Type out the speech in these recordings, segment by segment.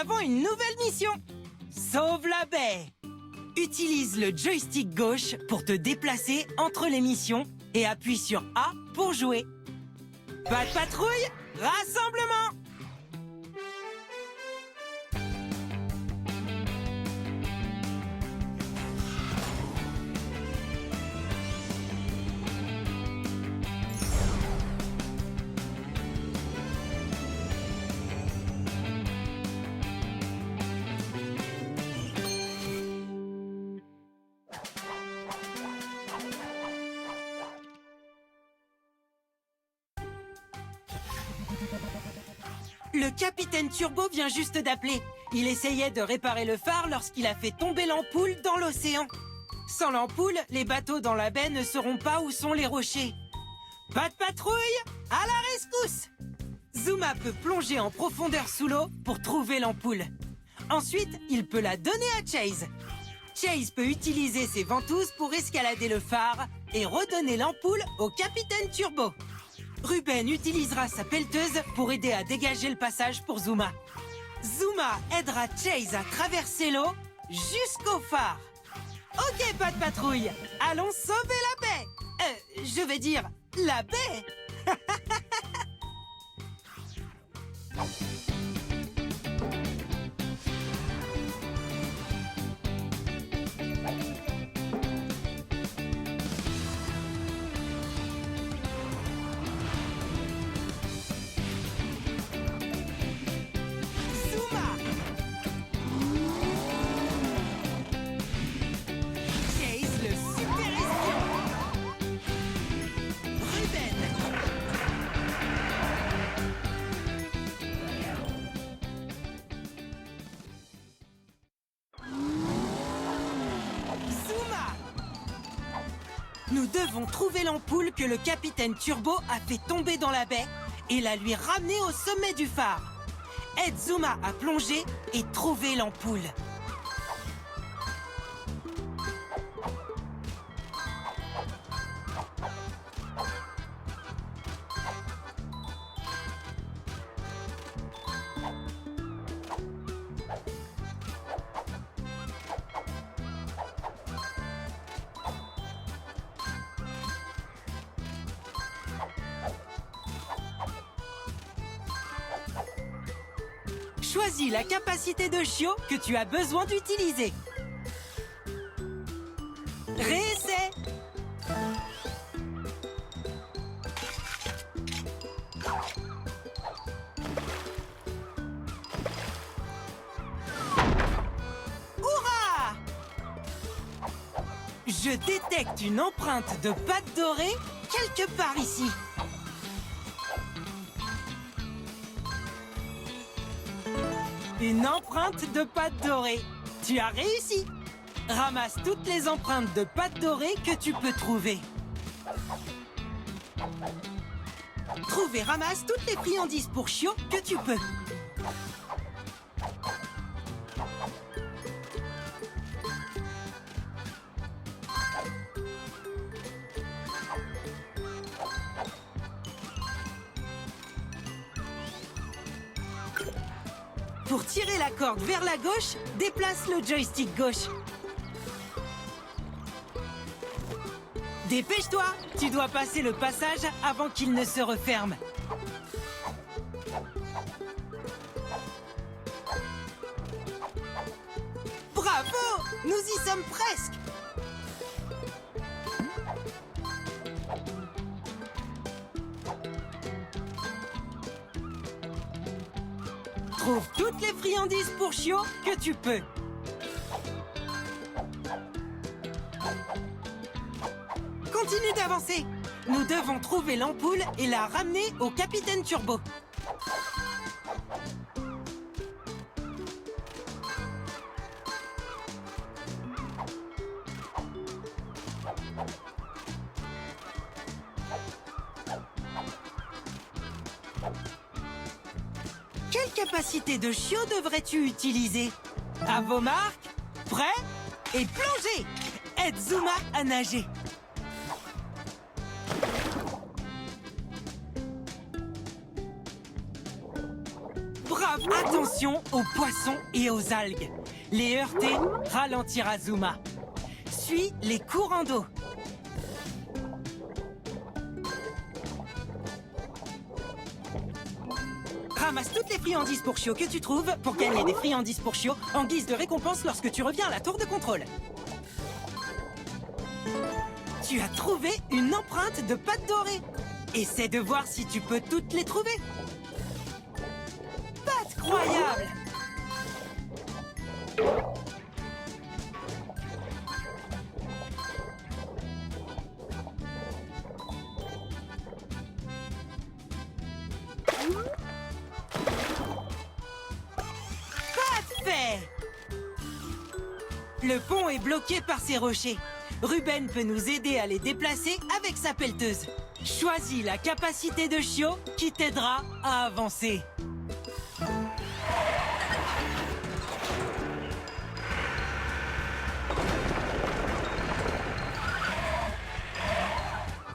avons une nouvelle mission. Sauve la baie. Utilise le joystick gauche pour te déplacer entre les missions et appuie sur A pour jouer. Pas de patrouille, rassemblement. Le capitaine Turbo vient juste d'appeler. Il essayait de réparer le phare lorsqu'il a fait tomber l'ampoule dans l'océan. Sans l'ampoule, les bateaux dans la baie ne sauront pas où sont les rochers. Pas de patrouille, à la rescousse! Zuma peut plonger en profondeur sous l'eau pour trouver l'ampoule. Ensuite, il peut la donner à Chase. Chase peut utiliser ses ventouses pour escalader le phare et redonner l'ampoule au capitaine Turbo. Ruben utilisera sa pelleteuse pour aider à dégager le passage pour Zuma. Zuma aidera Chase à traverser l'eau jusqu'au phare. Ok, pas de patrouille, allons sauver la baie. Je vais dire la baie. Nous devons trouver l'ampoule que le capitaine Turbo a fait tomber dans la baie et la lui ramener au sommet du phare. Aide Zuma à plonger et trouver l'ampoule. Choisis la capacité de chiot que tu as besoin d'utiliser. Réessai. Hurrah! Je détecte une empreinte de pâte dorée quelque part ici. Une empreinte de pâte dorée. Tu as réussi. Ramasse toutes les empreintes de pâte dorée que tu peux trouver. Trouve et ramasse toutes les friandises pour chiots que tu peux. Pour tirer la corde vers la gauche, déplace le joystick gauche. Dépêche-toi, tu dois passer le passage avant qu'il ne se referme. Bravo! Nous y sommes presque! Trouve toutes les friandises pour chiots que tu peux. Continue d'avancer. Nous devons trouver l'ampoule et la ramener au capitaine Turbo. Quelle capacité de chiot devrais-tu utiliser? À vos marques, prêts et plongez! Aide Zuma à nager. Bravo! Attention aux poissons et aux algues. Les heurter ralentira Zuma. Suis les courants d'eau. Ramasse toutes les friandises pour chiots que tu trouves pour gagner des friandises pour chiots en guise de récompense lorsque tu reviens à la tour de contrôle. Tu as trouvé une empreinte de pâte dorée. Essaie de voir si tu peux toutes les trouver. Pâte croyable! Parfait! Le pont est bloqué par ces rochers. Ruben peut nous aider à les déplacer avec sa pelleteuse. Choisis la capacité de chiot qui t'aidera à avancer.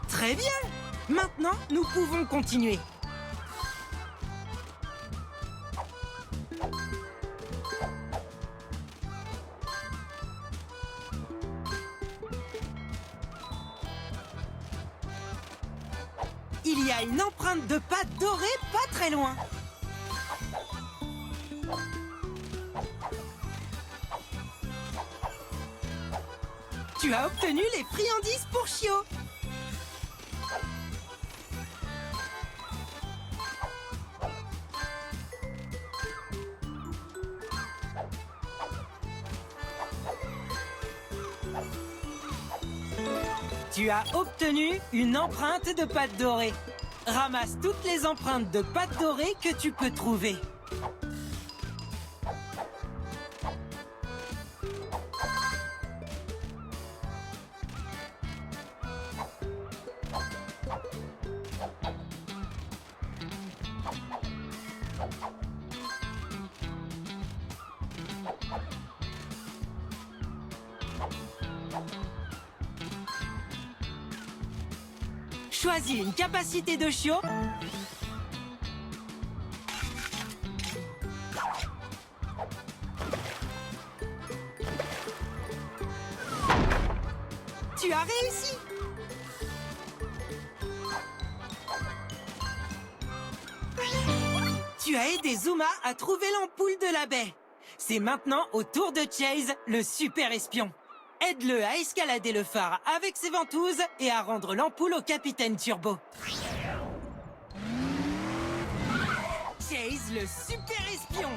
Très bien! Maintenant, nous pouvons continuer. Il y a une empreinte de pâte dorée pas très loin. Tu as obtenu les friandises pour chiots. Tu as obtenu une empreinte de pâte dorée. Ramasse toutes les empreintes de pâte dorée que tu peux trouver. Choisis une capacité de chiot. Tu as réussi. Tu as aidé Zuma à trouver l'ampoule de la baie. C'est maintenant au tour de Chase, le super espion. Aide-le à escalader le phare avec ses ventouses et à rendre l'ampoule au capitaine Turbo. Chase, le super espion.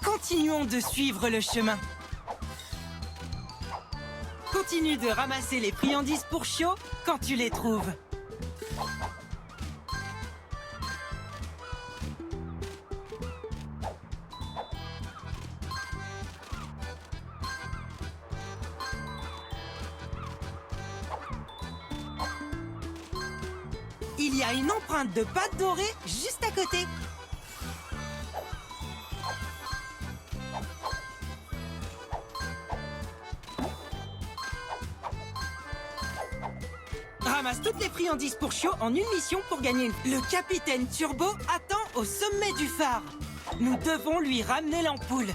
Continuons de suivre le chemin. Continue de ramasser les friandises pour chiots quand tu les trouves. Il y a une empreinte de pâte dorée juste à côté. Ramasse toutes les friandises pour chiots en une mission pour gagner. Le capitaine Turbo attend au sommet du phare. Nous devons lui ramener l'ampoule.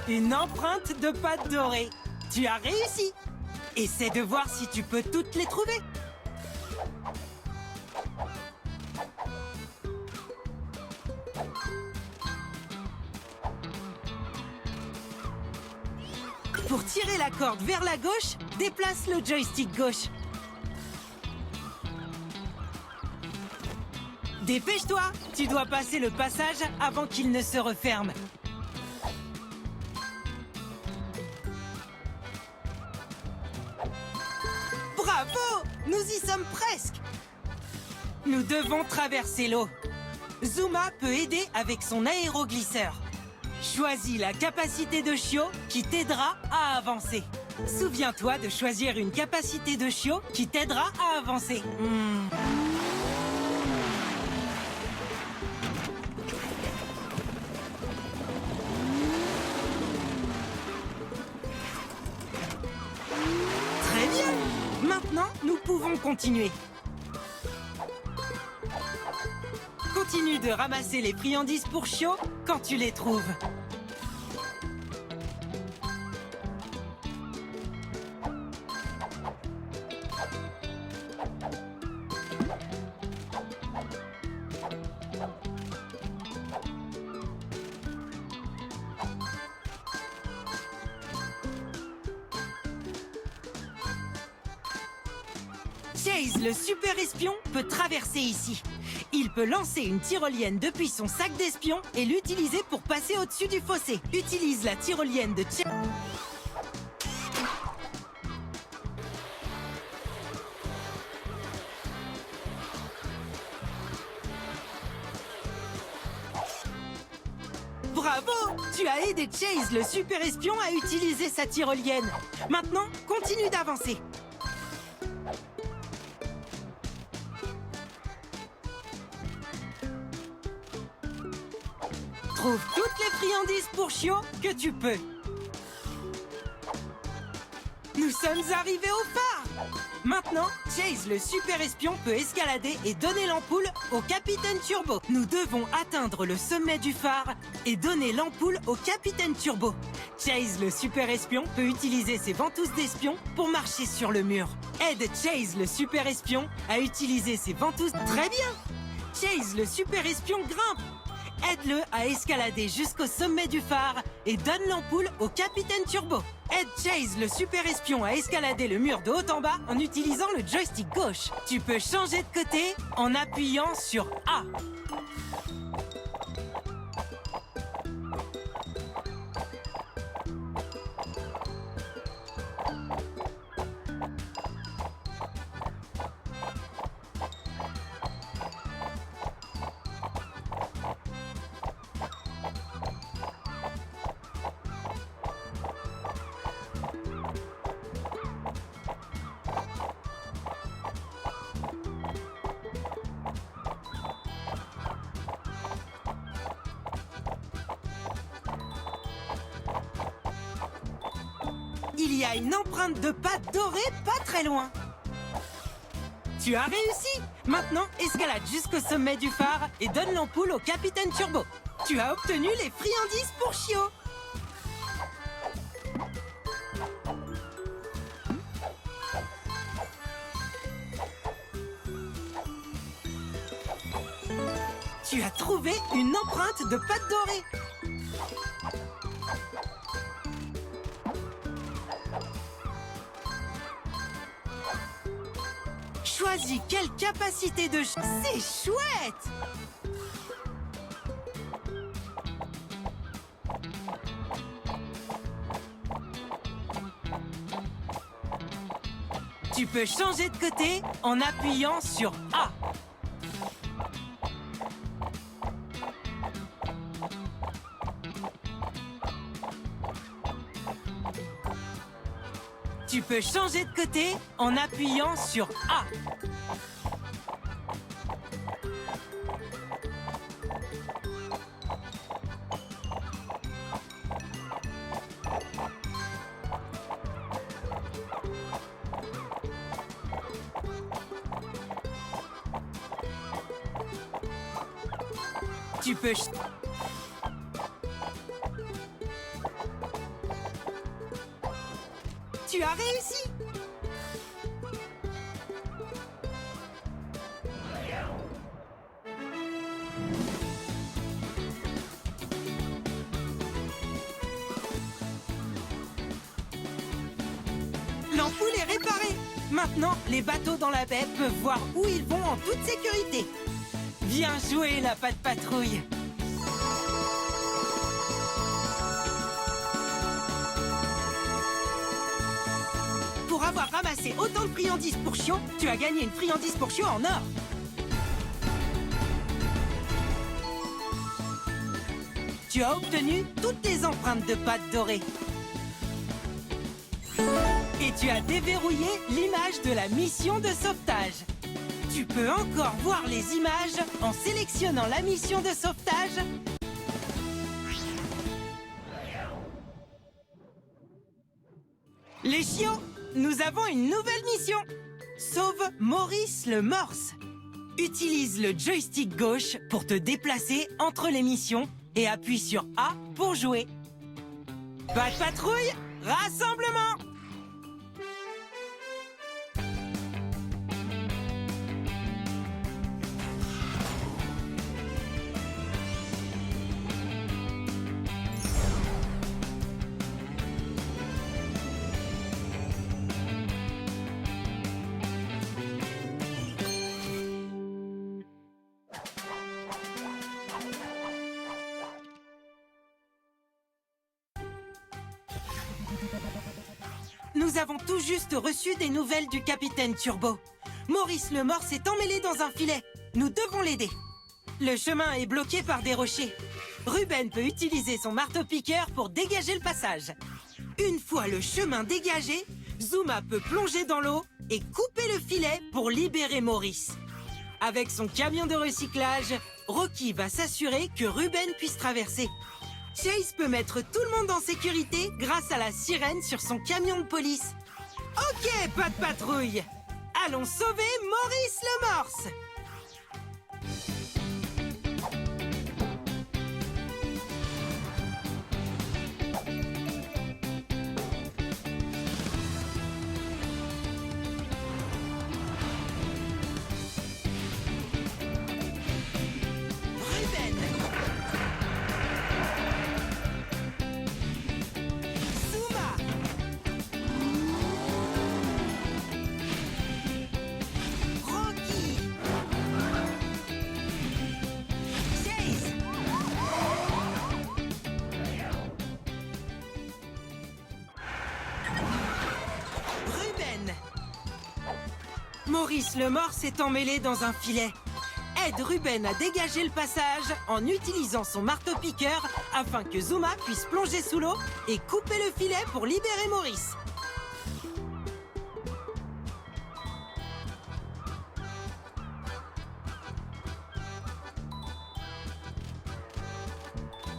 Une empreinte de pâte dorée. Tu as réussi. Essaie de voir si tu peux toutes les trouver. Pour tirer la corde vers la gauche, déplace le joystick gauche. Dépêche-toi, tu dois passer le passage avant qu'il ne se referme. Bravo! Nous y sommes presque! Nous devons traverser l'eau. Zuma peut aider avec son aéroglisseur. Choisis la capacité de chiot qui t'aidera à avancer. Souviens-toi de choisir une capacité de chiot qui t'aidera à avancer. Très bien! Maintenant, nous pouvons continuer. Continue de ramasser les friandises pour chiots quand tu les trouves. Chase, le super espion, peut traverser ici. Il peut lancer une tyrolienne depuis son sac d'espion et l'utiliser pour passer au-dessus du fossé. Utilise la tyrolienne de Chase. Bravo! Tu as aidé Chase, le super espion, à utiliser sa tyrolienne. Maintenant, continue d'avancer. Trouve toutes les friandises pour chiots que tu peux. Nous sommes arrivés au phare. Maintenant, Chase, le super espion, peut escalader et donner l'ampoule au capitaine Turbo. Nous devons atteindre le sommet du phare et donner l'ampoule au capitaine Turbo. Chase, le super espion, peut utiliser ses ventouses d'espion pour marcher sur le mur. Aide Chase, le super espion, à utiliser ses ventouses. Très bien! Chase, le super espion, grimpe. Aide-le à escalader jusqu'au sommet du phare et donne l'ampoule au capitaine Turbo. Aide Chase, le super espion, à escalader le mur de haut en bas en utilisant le joystick gauche. Tu peux changer de côté en appuyant sur A. Il y a une empreinte de pâte dorée pas très loin. Tu as réussi! Maintenant, escalade jusqu'au sommet du phare et donne l'ampoule au capitaine Turbo. Tu as obtenu les friandises pour chiots. Tu as trouvé une empreinte de pâte dorée. Choisis quelle capacité de... C'est chouette! Tu peux changer de côté en appuyant sur A. Tu peux changer de côté en appuyant sur A. Tu peux... Tu as réussi! L'ampoule est réparée. Maintenant, les bateaux dans la baie peuvent voir où ils vont en toute sécurité. Bien joué, la patte patrouille. Pour avoir ramassé autant de friandises pour chiots, tu as gagné une friandise pour chiots en or. Tu as obtenu toutes les empreintes de pâte dorée. Et tu as déverrouillé l'image de la mission de sauvetage. Tu peux encore voir les images en sélectionnant la mission de sauvetage. Les chiots, nous avons une nouvelle mission. Sauve Maurice le morse. Utilise le joystick gauche pour te déplacer entre les missions et appuie sur A pour jouer. Pas de patrouille, rassemblement! Nous avons tout juste reçu des nouvelles du capitaine Turbo. Maurice le Mort s'est emmêlé dans un filet. Nous devons l'aider. Le chemin est bloqué par des rochers. Ruben peut utiliser son marteau-piqueur pour dégager le passage. Une fois le chemin dégagé, Zuma peut plonger dans l'eau et couper le filet pour libérer Maurice. Avec son camion de recyclage, Rocky va s'assurer que Ruben puisse traverser. Chase peut mettre tout le monde en sécurité grâce à la sirène sur son camion de police. Ok, pas de patrouille. Allons sauver Maurice le Morse. Maurice le Mort s'est emmêlé dans un filet. Aide Ruben à dégager le passage en utilisant son marteau-piqueur afin que Zuma puisse plonger sous l'eau et couper le filet pour libérer Maurice.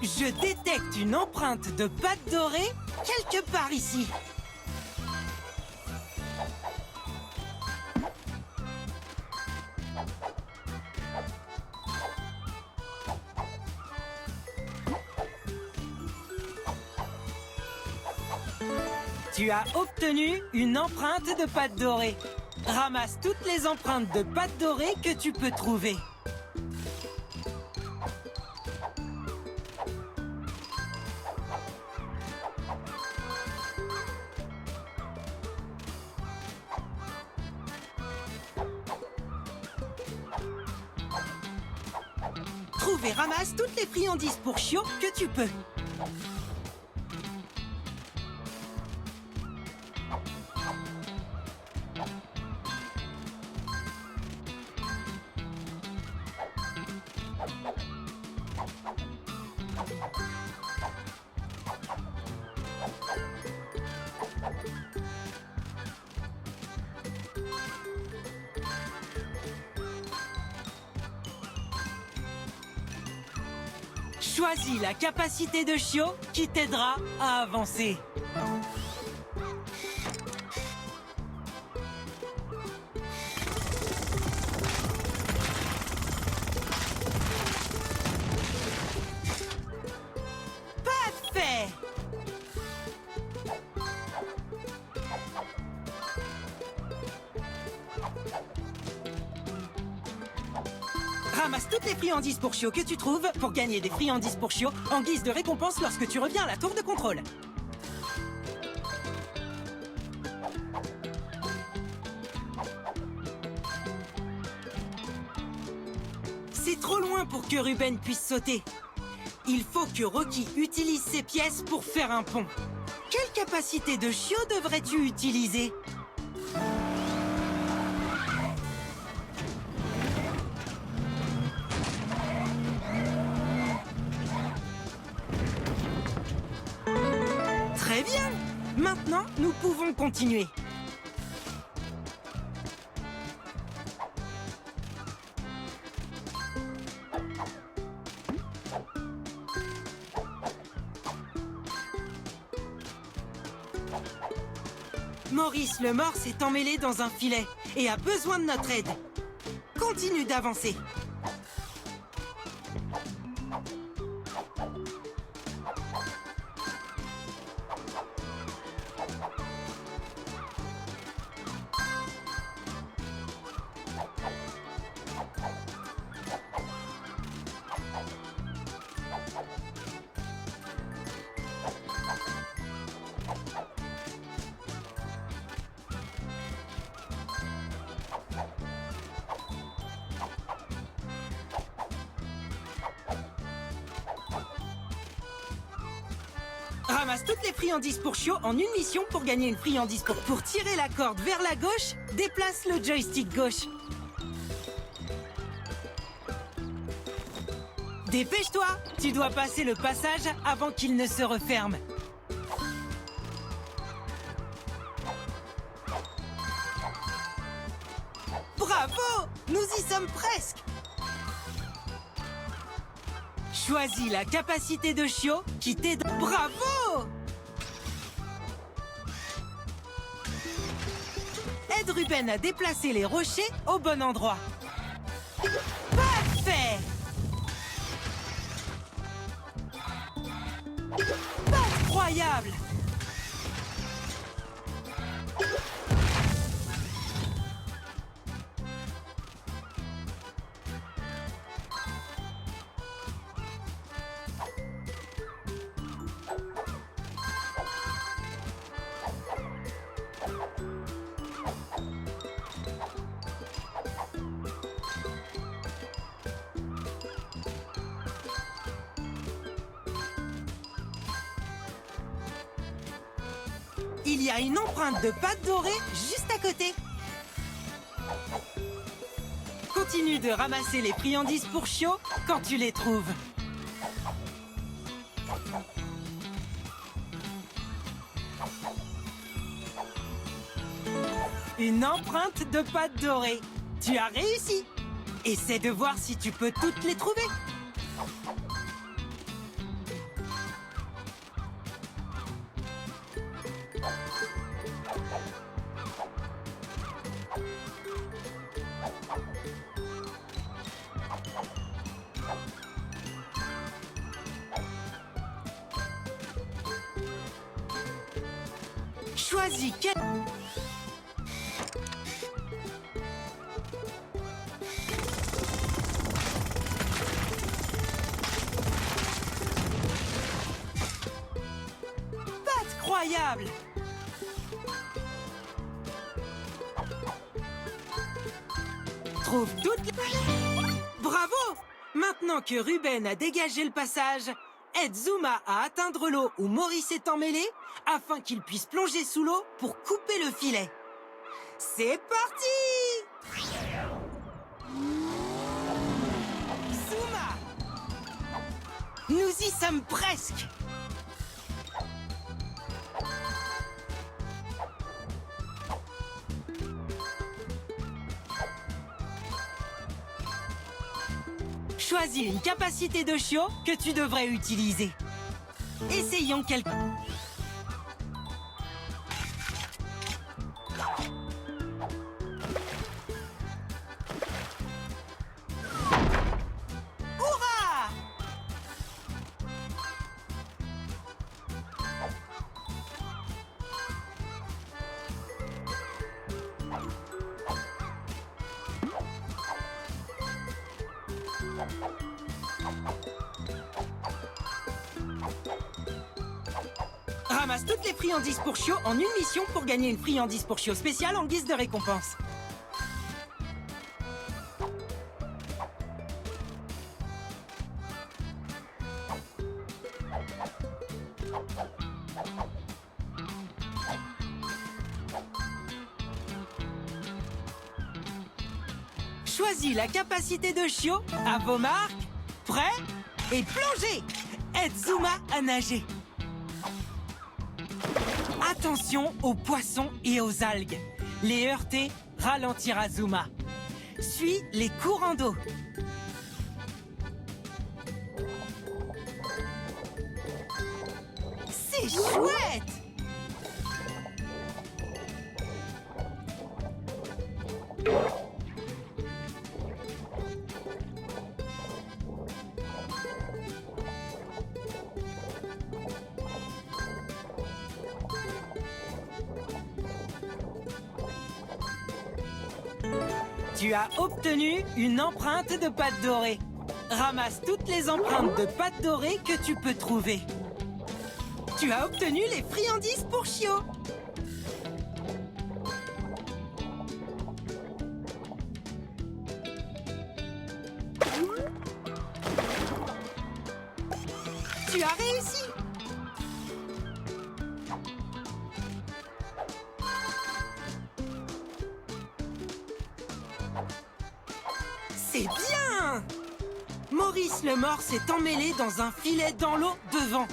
Je détecte une empreinte de pâte dorée quelque part ici. Tu as obtenu une empreinte de pâte dorée. Ramasse toutes les empreintes de pâte dorée que tu peux trouver. Trouve et ramasse toutes les friandises pour chiots que tu peux. Choisis la capacité de chiot qui t'aidera à avancer. Parfait! Ramasse toutes les friandises pour chiots que tu trouves pour gagner des friandises pour chiots en guise de récompense lorsque tu reviens à la tour de contrôle. C'est trop loin pour que Ruben puisse sauter. Il faut que Rocky utilise ses pièces pour faire un pont. Quelle capacité de chiot devrais-tu utiliser ? Très bien! Maintenant, nous pouvons continuer. Maurice le Mort s'est emmêlé dans un filet et a besoin de notre aide. continue d'avancer. Ramasse toutes les friandises pour Chio en une mission pour gagner une friandise. Pour tirer la corde vers la gauche, déplace le joystick gauche. Dépêche-toi, tu dois passer le passage avant qu'il ne se referme. Bravo! Nous y sommes presque! Choisis la capacité de Chio qui t'aide. Bravo! Aide Ruben à déplacer les rochers au bon endroit. Parfait! Incroyable! Il y a une empreinte de pâte dorée juste à côté. Continue de ramasser les friandises pour Chio quand tu les trouves. Une empreinte de pâte dorée. Tu as réussi. Essaie de voir si tu peux toutes les trouver. Choisis quel... Pâte croyable! Trouve toutes les... Bravo! Maintenant que Ruben a dégagé le passage, aide Zuma à atteindre l'eau où Maurice est emmêlé afin qu'il puisse plonger sous l'eau pour couper le filet. C'est parti! Zuma! Nous y sommes presque! Choisis une capacité de Chio que tu devrais utiliser. Essayons quelque... Hurrah! Ramasse toutes les friandises pour Chio en une mission pour gagner une friandise pour Chio spéciale en guise de récompense. Choisis la capacité de Chio à vos marques. Prêt? Et plongez! Aide Zuma à nager. Attention aux poissons et aux algues. Les heurter ralentira Zuma. Suis les courants d'eau. C'est chouette! Tu as obtenu une empreinte de pâte dorée. Ramasse toutes les empreintes de pâte dorée que tu peux trouver. Tu as obtenu les friandises pour chiots. Tu as réussi. C'est bien! Maurice le morse s'est emmêlé dans un filet dans l'eau devant.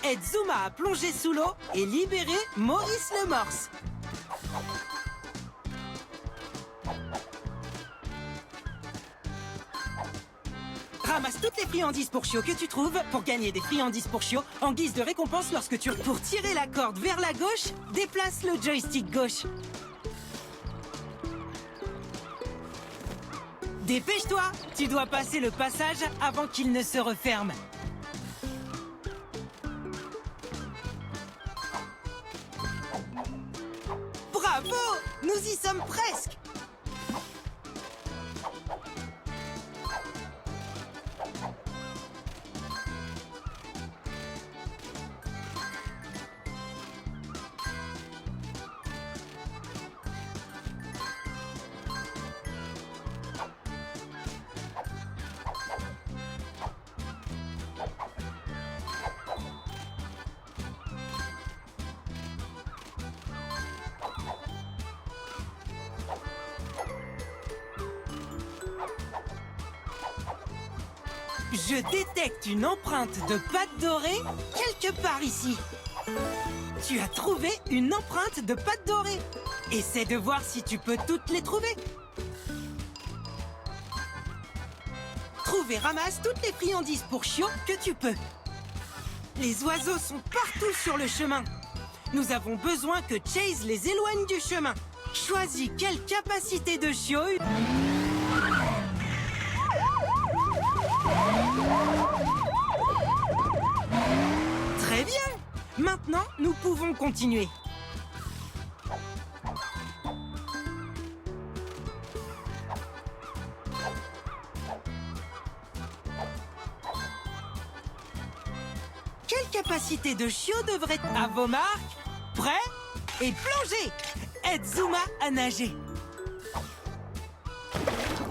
Aide Zuma à plonger sous l'eau et libérer Maurice le morse. Ramasse toutes les friandises pour chiots que tu trouves pour gagner des friandises pour chiots en guise de récompense lorsque tu... Pour tirer la corde vers la gauche, déplace le joystick gauche. Dépêche-toi! Tu dois passer le passage avant qu'il ne se referme. Bravo! Nous y sommes presque! Je détecte une empreinte de pâte dorée quelque part ici. Tu as trouvé une empreinte de pâte dorée. Essaie de voir si tu peux toutes les trouver. Trouve et ramasse toutes les friandises pour chiots que tu peux. Les oiseaux sont partout sur le chemin. Nous avons besoin que Chase les éloigne du chemin. Choisis quelle capacité de chiot... Très bien! Maintenant, nous pouvons continuer. Quelle capacité de chiot devrait... À vos marques, prêts et plongez! Aide Zuma à nager.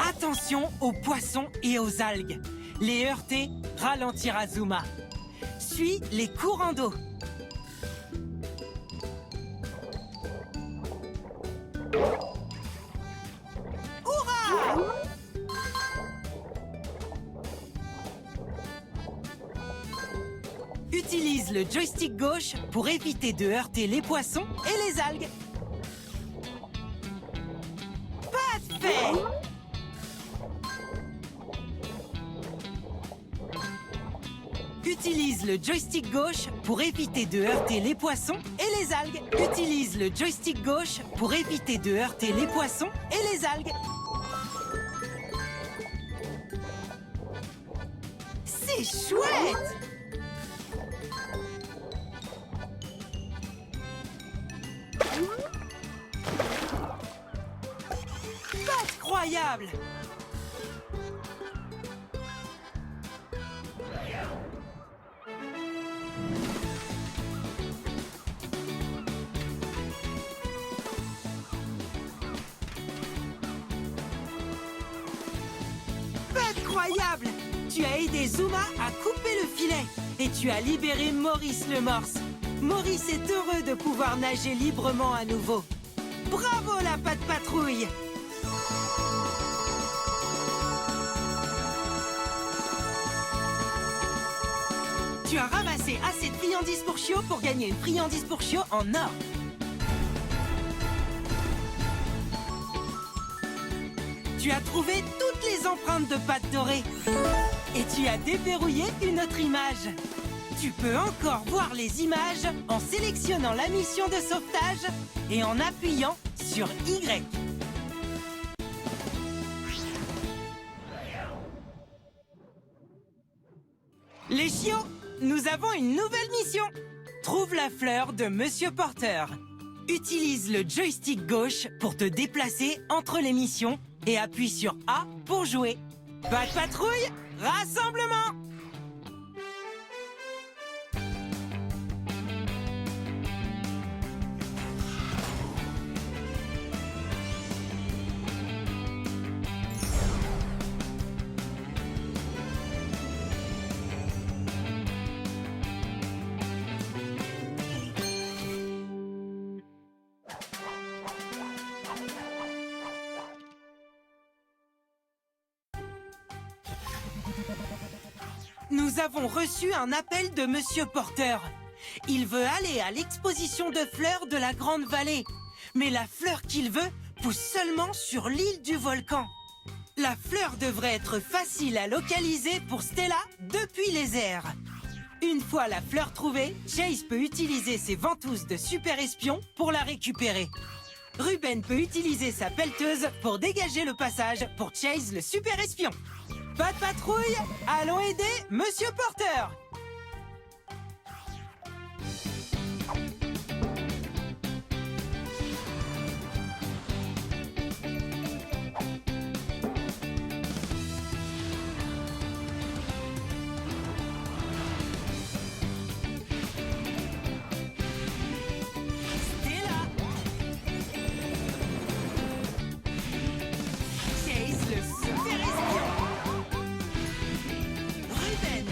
Attention aux poissons et aux algues. Les heurter ralentira Zuma. Suis les courants d'eau. Hurrah! Utilise le joystick gauche pour éviter de heurter les poissons et les algues. Parfait! Utilise le joystick gauche pour éviter de heurter les poissons et les algues. Utilise le joystick gauche pour éviter de heurter les poissons et les algues. C'est chouette! Incroyable! Incroyable! Tu as aidé Zuma à couper le filet et tu as libéré Maurice le morse. Maurice est heureux de pouvoir nager librement à nouveau. Bravo la patte patrouille! Tu as ramassé assez de friandises pour chiots pour gagner une friandise pour chiots en or. Tu as trouvé toutes les empreintes de pâte dorée. Et tu as déverrouillé une autre image. Tu peux encore voir les images en sélectionnant la mission de sauvetage et en appuyant sur Y. Les chiots, nous avons une nouvelle mission. Trouve la fleur de Monsieur Porter. Utilise le joystick gauche pour te déplacer entre les missions Et appuie sur A pour jouer. Pat' Patrouille, rassemblement! Nous avons reçu un appel de Monsieur Porter. Il veut aller à l'exposition de fleurs de la Grande Vallée. Mais la fleur qu'il veut pousse seulement sur l'île du volcan. La fleur devrait être facile à localiser pour Stella depuis les airs. Une fois la fleur trouvée, Chase peut utiliser ses ventouses de super espion pour la récupérer. Ruben peut utiliser sa pelleteuse pour dégager le passage pour Chase le super espion. Pat' Patrouille, allons aider Monsieur Porter. Stella. Chase le super espion. Ruben.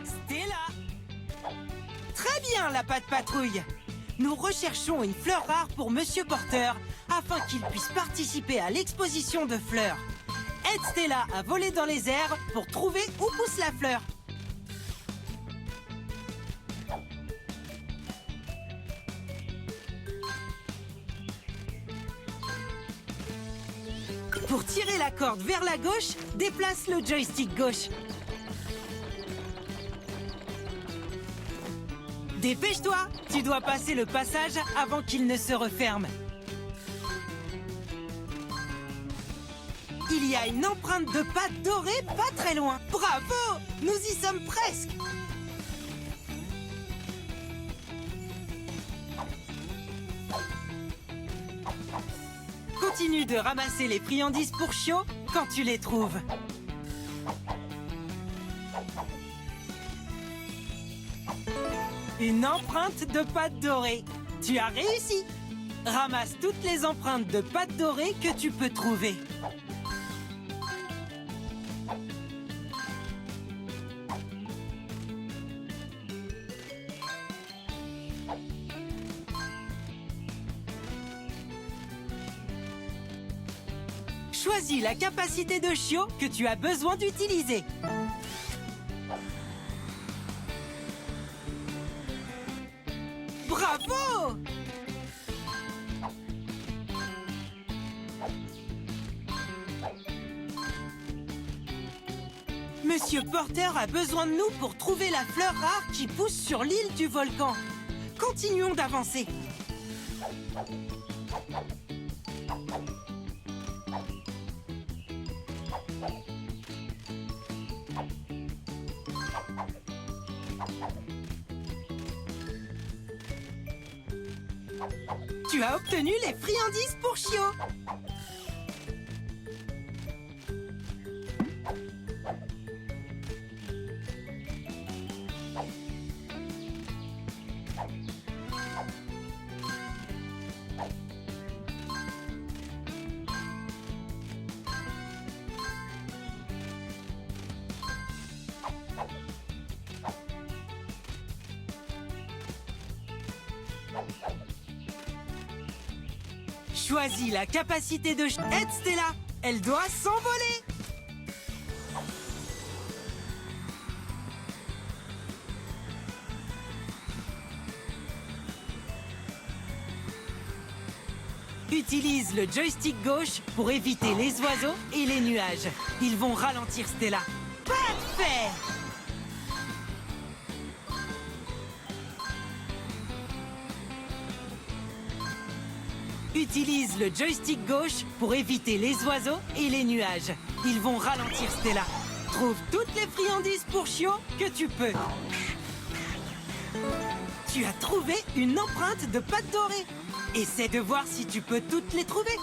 Stella. Très bien, la Pat' Patrouille. Nous recherchons une fleur rare pour Monsieur Porter afin qu'il puisse participer à l'exposition de fleurs. Aide Stella à voler dans les airs pour trouver où pousse la fleur. Pour tirer la corde vers la gauche, déplace le joystick gauche. Dépêche-toi, tu dois passer le passage avant qu'il ne se referme. Il y a une empreinte de pâte dorée pas très loin. Bravo! Nous y sommes presque. Continue de ramasser les friandises pour Chio quand tu les trouves. Une empreinte de pâte dorée. Tu as réussi. Ramasse toutes les empreintes de pâte dorée que tu peux trouver. Choisis la capacité de Chio que tu as besoin d'utiliser. Bravo! Monsieur Porter a besoin de nous pour trouver la fleur rare qui pousse sur l'île du volcan. Continuons d'avancer. Tu as obtenu les friandises pour Chio. Choisis la capacité de... Aide Stella, elle doit s'envoler. Utilise le joystick gauche pour éviter les oiseaux et les nuages. Ils vont ralentir Stella. Parfait! Utilise le joystick gauche pour éviter les oiseaux et les nuages. Ils vont ralentir Stella. Trouve toutes les friandises pour Chio que tu peux. Tu as trouvé une empreinte de pâte dorée. Essaie de voir si tu peux toutes les trouver.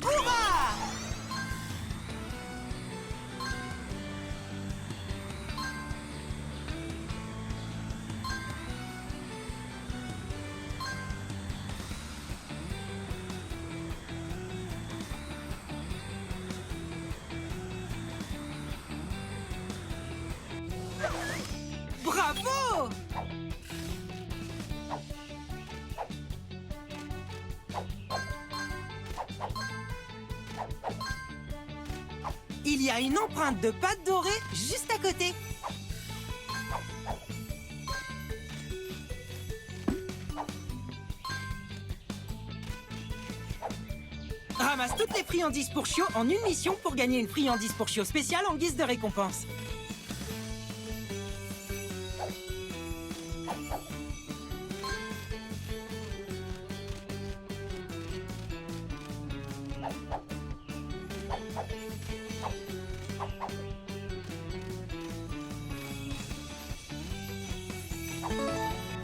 Hurrah! Bravo! Il y a une empreinte de pâte dorée juste à côté. Ramasse toutes les friandises pour chiots en une mission pour gagner une friandise pour chiots spéciale en guise de récompense.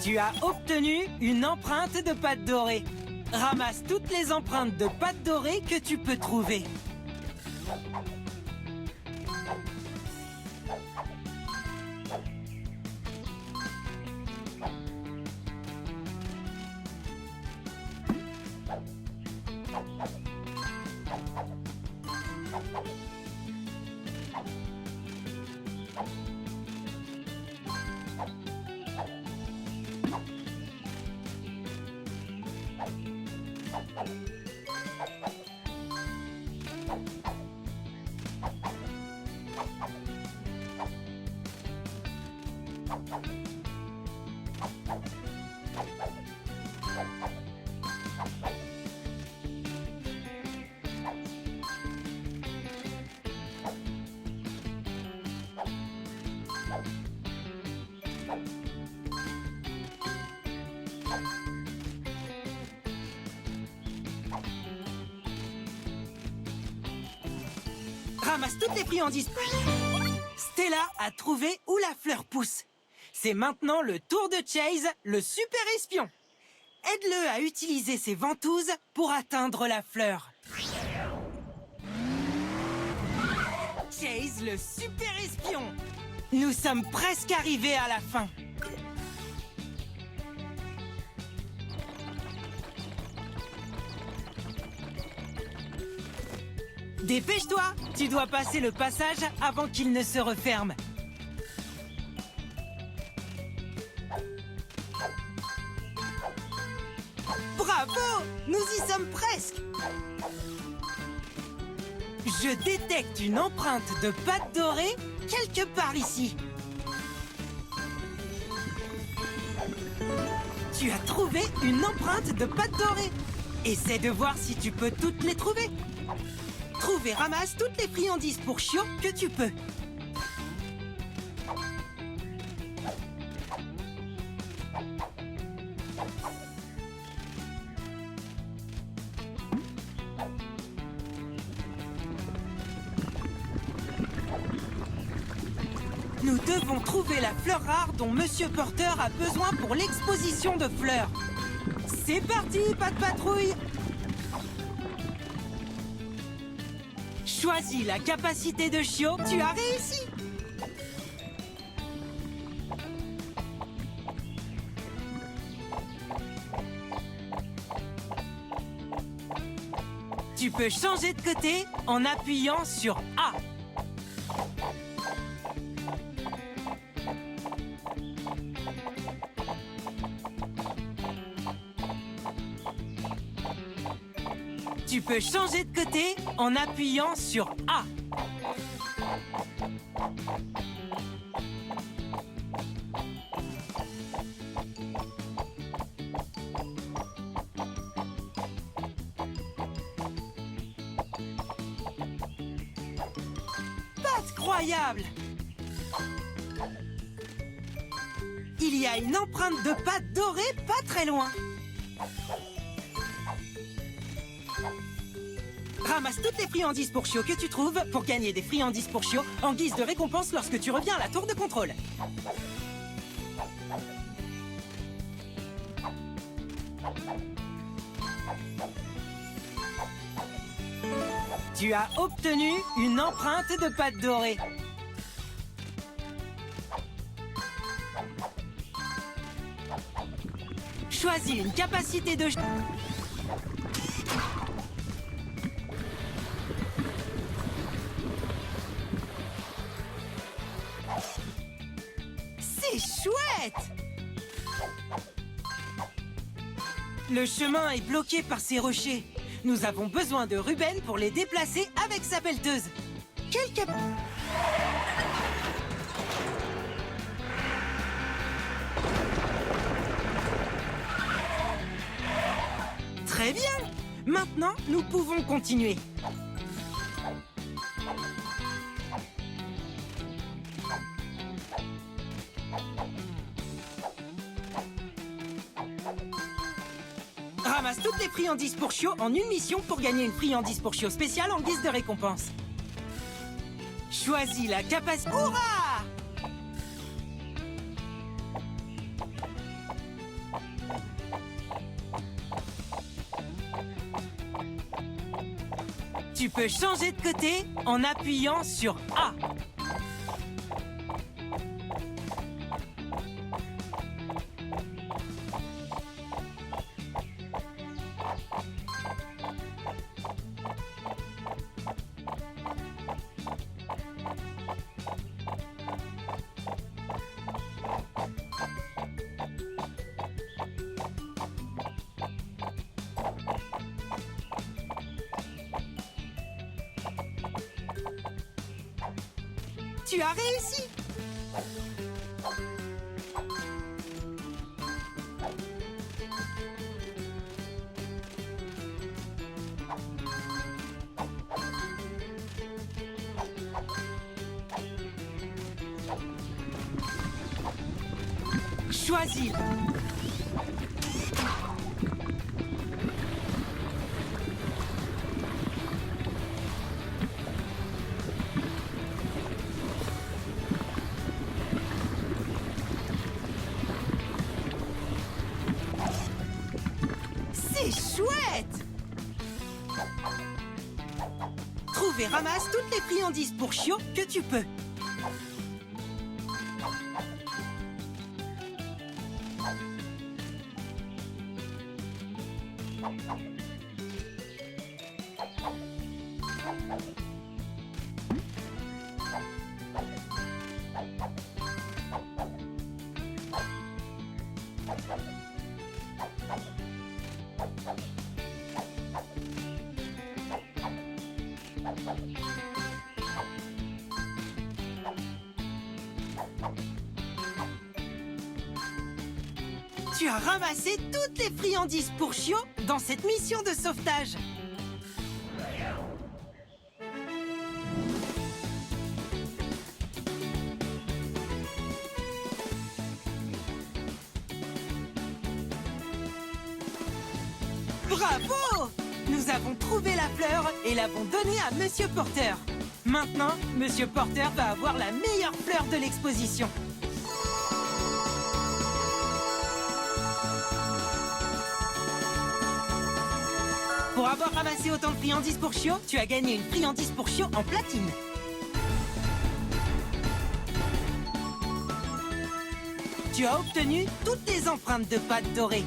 Tu as obtenu une empreinte de pâte dorée. Ramasse toutes les empreintes de pâte dorée que tu peux trouver. Ramasse toutes les friandises. Stella a trouvé où la fleur pousse. C'est maintenant le tour de Chase, le super espion. Aide-le à utiliser ses ventouses pour atteindre la fleur. Chase, le super espion. Nous sommes presque arrivés à la fin. Dépêche-toi, tu dois passer le passage avant qu'il ne se referme. Bravo! Nous y sommes presque! Je détecte une empreinte de pâte dorée quelque part ici. Tu as trouvé une empreinte de pâte dorée. Essaie de voir si tu peux toutes les trouver. Trouve et ramasse toutes les friandises pour chiots que tu peux. Nous devons trouver la fleur rare dont Monsieur Porter a besoin pour l'exposition de fleurs. C'est parti, pas de patrouille! Choisis la capacité de chiot, tu as réussi! Tu peux changer de côté en appuyant sur A. Tu peux changer de côté en appuyant sur A. Incroyable! Il y a une empreinte de pâte dorée pas très loin. Ramasse toutes les friandises pour chiots que tu trouves pour gagner des friandises pour chiots en guise de récompense lorsque tu reviens à la tour de contrôle. Tu as obtenu une empreinte de pâte dorée. Choisis une capacité de... C'est chouette! Le chemin est bloqué par ces rochers. Nous avons besoin de Ruben pour les déplacer avec sa pelleteuse. Quel cap... Très bien! Maintenant, nous pouvons continuer. Ramasse toutes les friandises pour chiots en une mission pour gagner une friandise pour chiots spéciale en guise de récompense. Choisis la capacité... Hurrah! Tu peux changer de côté en appuyant sur A. Tu as réussi! Choisis. C'est chouette! Trouve et ramasse toutes les friandises pour chiots que tu peux. Tu as ramassé toutes les friandises pour chiots dans cette mission de sauvetage. Bravo! Nous avons trouvé la fleur et l'avons donnée à Monsieur Porter. Maintenant, Monsieur Porter va avoir la meilleure fleur de l'exposition. Pour avoir ramassé autant de friandises pour chiots, tu as gagné une friandise pour chiots en platine. Tu as obtenu toutes les empreintes de pâte dorée.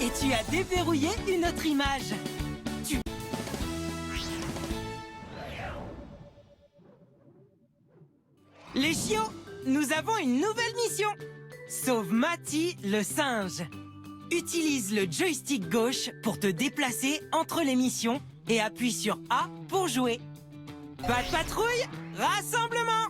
Et tu as déverrouillé une autre image. Les chiots, nous avons une nouvelle mission. Sauve Matty le singe. Utilise le joystick gauche pour te déplacer entre les missions et appuie sur A pour jouer. Pas de patrouille, rassemblement!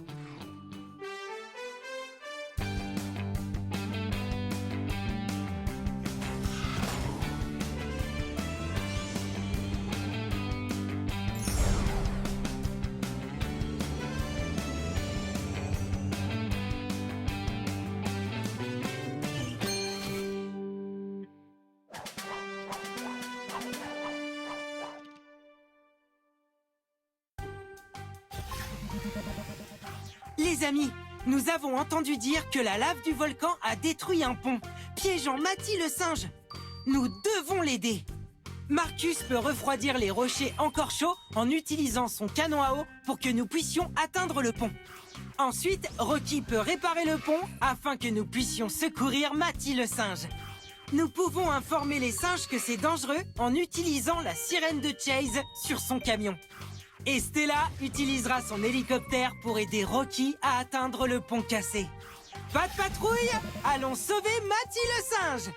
Les amis, nous avons entendu dire que la lave du volcan a détruit un pont, piégeant Matty le singe. Nous devons l'aider. Marcus peut refroidir les rochers encore chauds en utilisant son canon à eau pour que nous puissions atteindre le pont. Ensuite, Rocky peut réparer le pont afin que nous puissions secourir Matty le singe. Nous pouvons informer les singes que c'est dangereux en utilisant la sirène de Chase sur son camion. Et Stella utilisera son hélicoptère pour aider Rocky à atteindre le pont cassé. Pas de patrouille, allons sauver Matty le singe!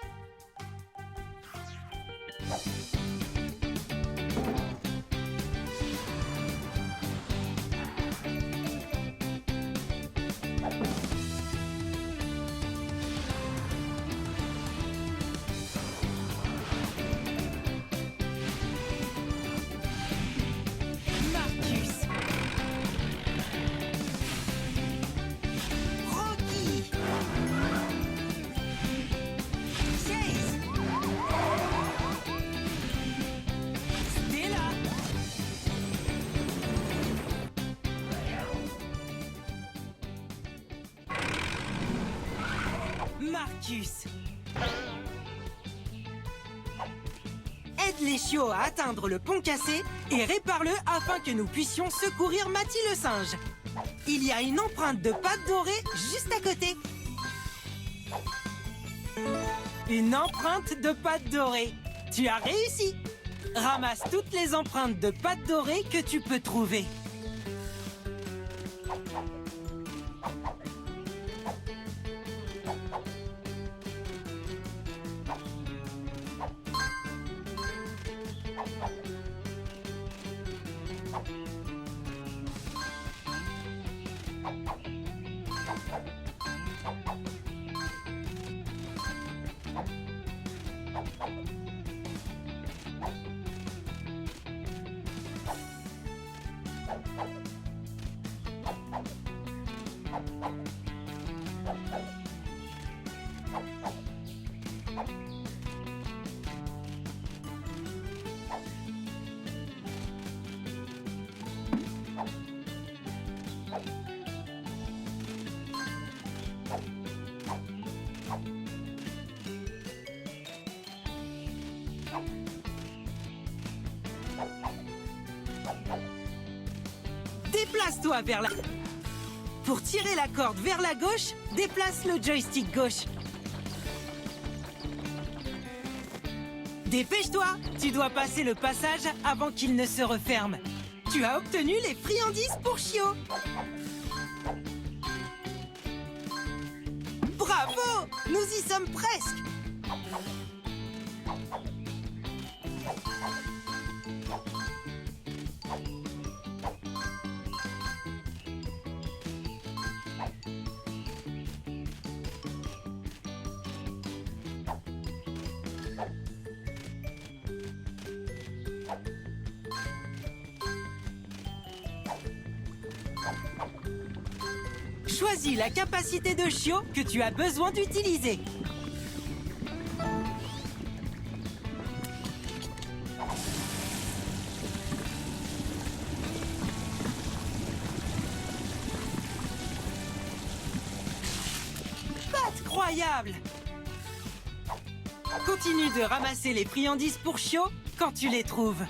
Marcus. Aide les chiots à atteindre le pont cassé et répare-le afin que nous puissions secourir Matty le singe. Il y a une empreinte de pâte dorée juste à côté. Une empreinte de pâte dorée. Tu as réussi. Ramasse toutes les empreintes de pâte dorée que tu peux trouver. Déplace-toi vers la... Pour tirer la corde vers la gauche, déplace le joystick gauche. Dépêche-toi, tu dois passer le passage avant qu'il ne se referme. Tu as obtenu les friandises pour chiots. Bravo! Nous y sommes presque. Choisis la capacité de chiot que tu as besoin d'utiliser. Incroyable! Continue de ramasser les friandises pour chiots quand tu les trouves.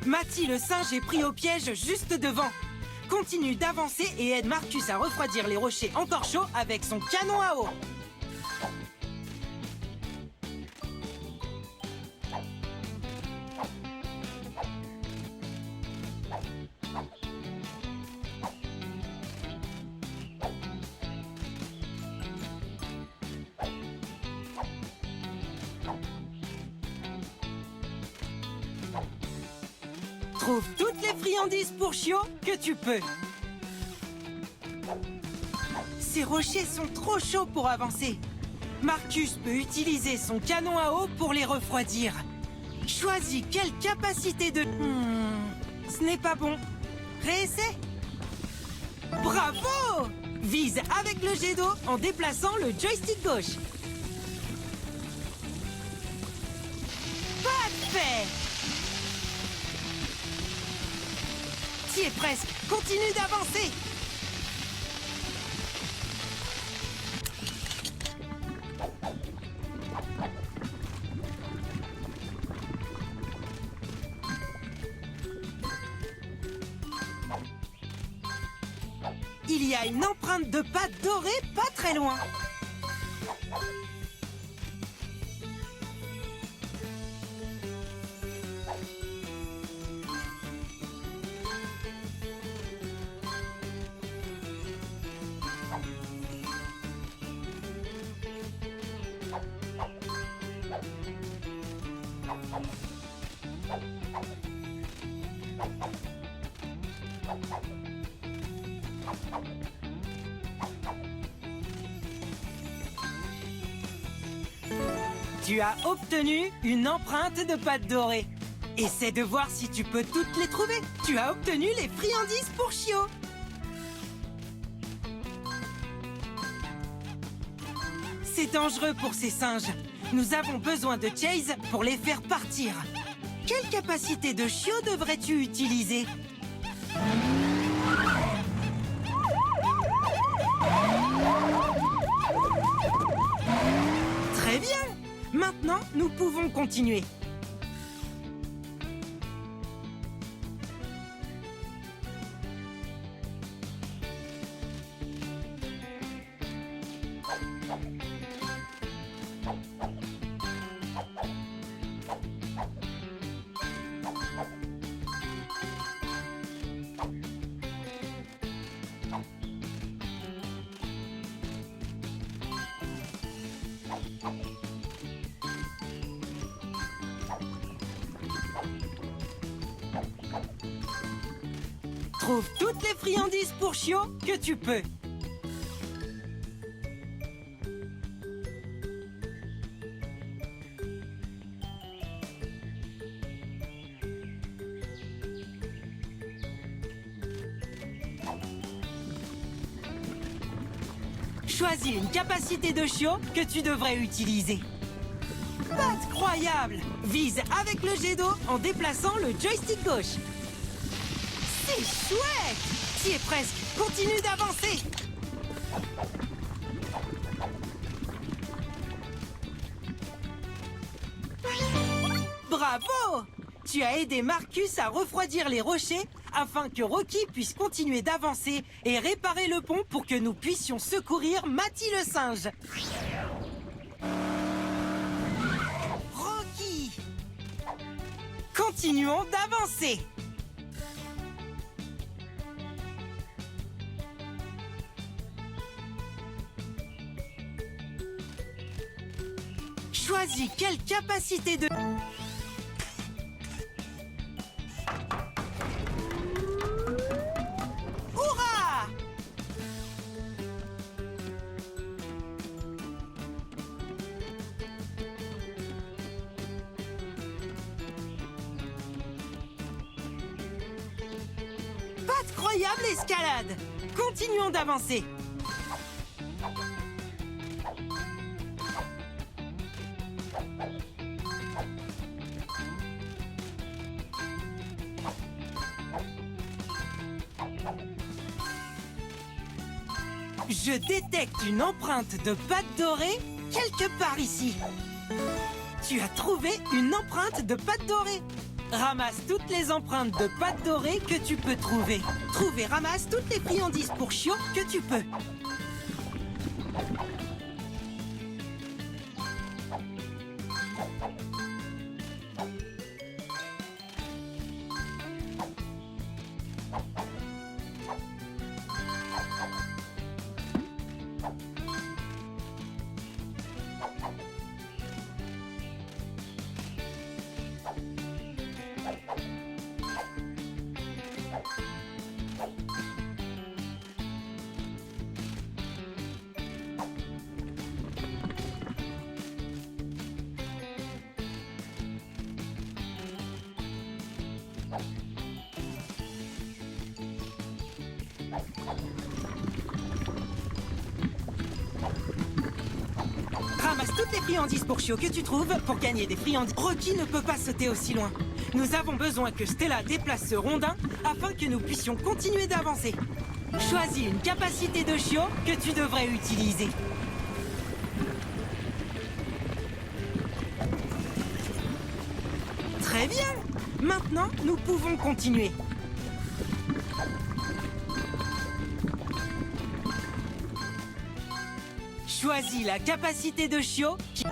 Matty le singe est pris au piège juste devant. Continue d'avancer et aide Marcus à refroidir les rochers encore chauds avec son canon à eau. Trouve toutes les friandises pour chiots que tu peux. Ces rochers sont trop chauds pour avancer. Marcus peut utiliser son canon à eau pour les refroidir. Choisis quelle capacité de... ce n'est pas bon. Réessaie. Bravo! Vise avec le jet d'eau en déplaçant le joystick gauche. Parfait! T'y es presque. Continue d'avancer. Il y a une empreinte de pâte dorée pas très loin. Tu as obtenu une empreinte de pâte dorée. Essaie de voir si tu peux toutes les trouver. Tu as obtenu les friandises pour chiots. C'est dangereux pour ces singes. Nous avons besoin de Chase pour les faire partir. Quelle capacité de chiot devrais-tu utiliser? Très bien! Maintenant, nous pouvons continuer. Trouve toutes les friandises pour chiots que tu peux. Choisis une capacité de chiot que tu devrais utiliser. Pâte croyable! Vise avec le jet d'eau en déplaçant le joystick gauche. C'est chouette! T'y es presque. Continue d'avancer. Bravo! Tu as aidé Marcus à refroidir les rochers afin que Rocky puisse continuer d'avancer et réparer le pont pour que nous puissions secourir Matty le singe. Rocky! Continuons d'avancer. Choisis quelle capacité de... Hurrah! Pâte croyable escalade! Continuons d'avancer. Je détecte une empreinte de pâte dorée quelque part ici. Tu as trouvé une empreinte de pâte dorée. Ramasse toutes les empreintes de pâte dorée que tu peux trouver. Trouve et ramasse toutes les friandises pour chiots que tu peux. friandises pour chiots que tu trouves pour gagner des friandises. Rocky ne peut pas sauter aussi loin. Nous avons besoin que Stella déplace ce rondin afin que nous puissions continuer d'avancer. Choisis une capacité de chiot que tu devrais utiliser. Très bien! Maintenant, nous pouvons continuer. Choisis la capacité de chiot qui...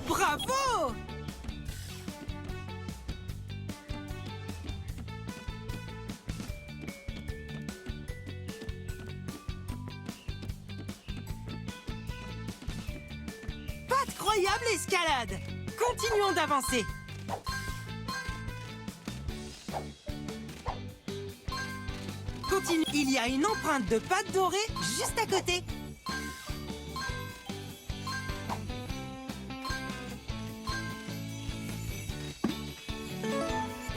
Bravo! Incroyable escalade! Continuons d'avancer. Continue. Il y a une empreinte de pâte dorée juste à côté.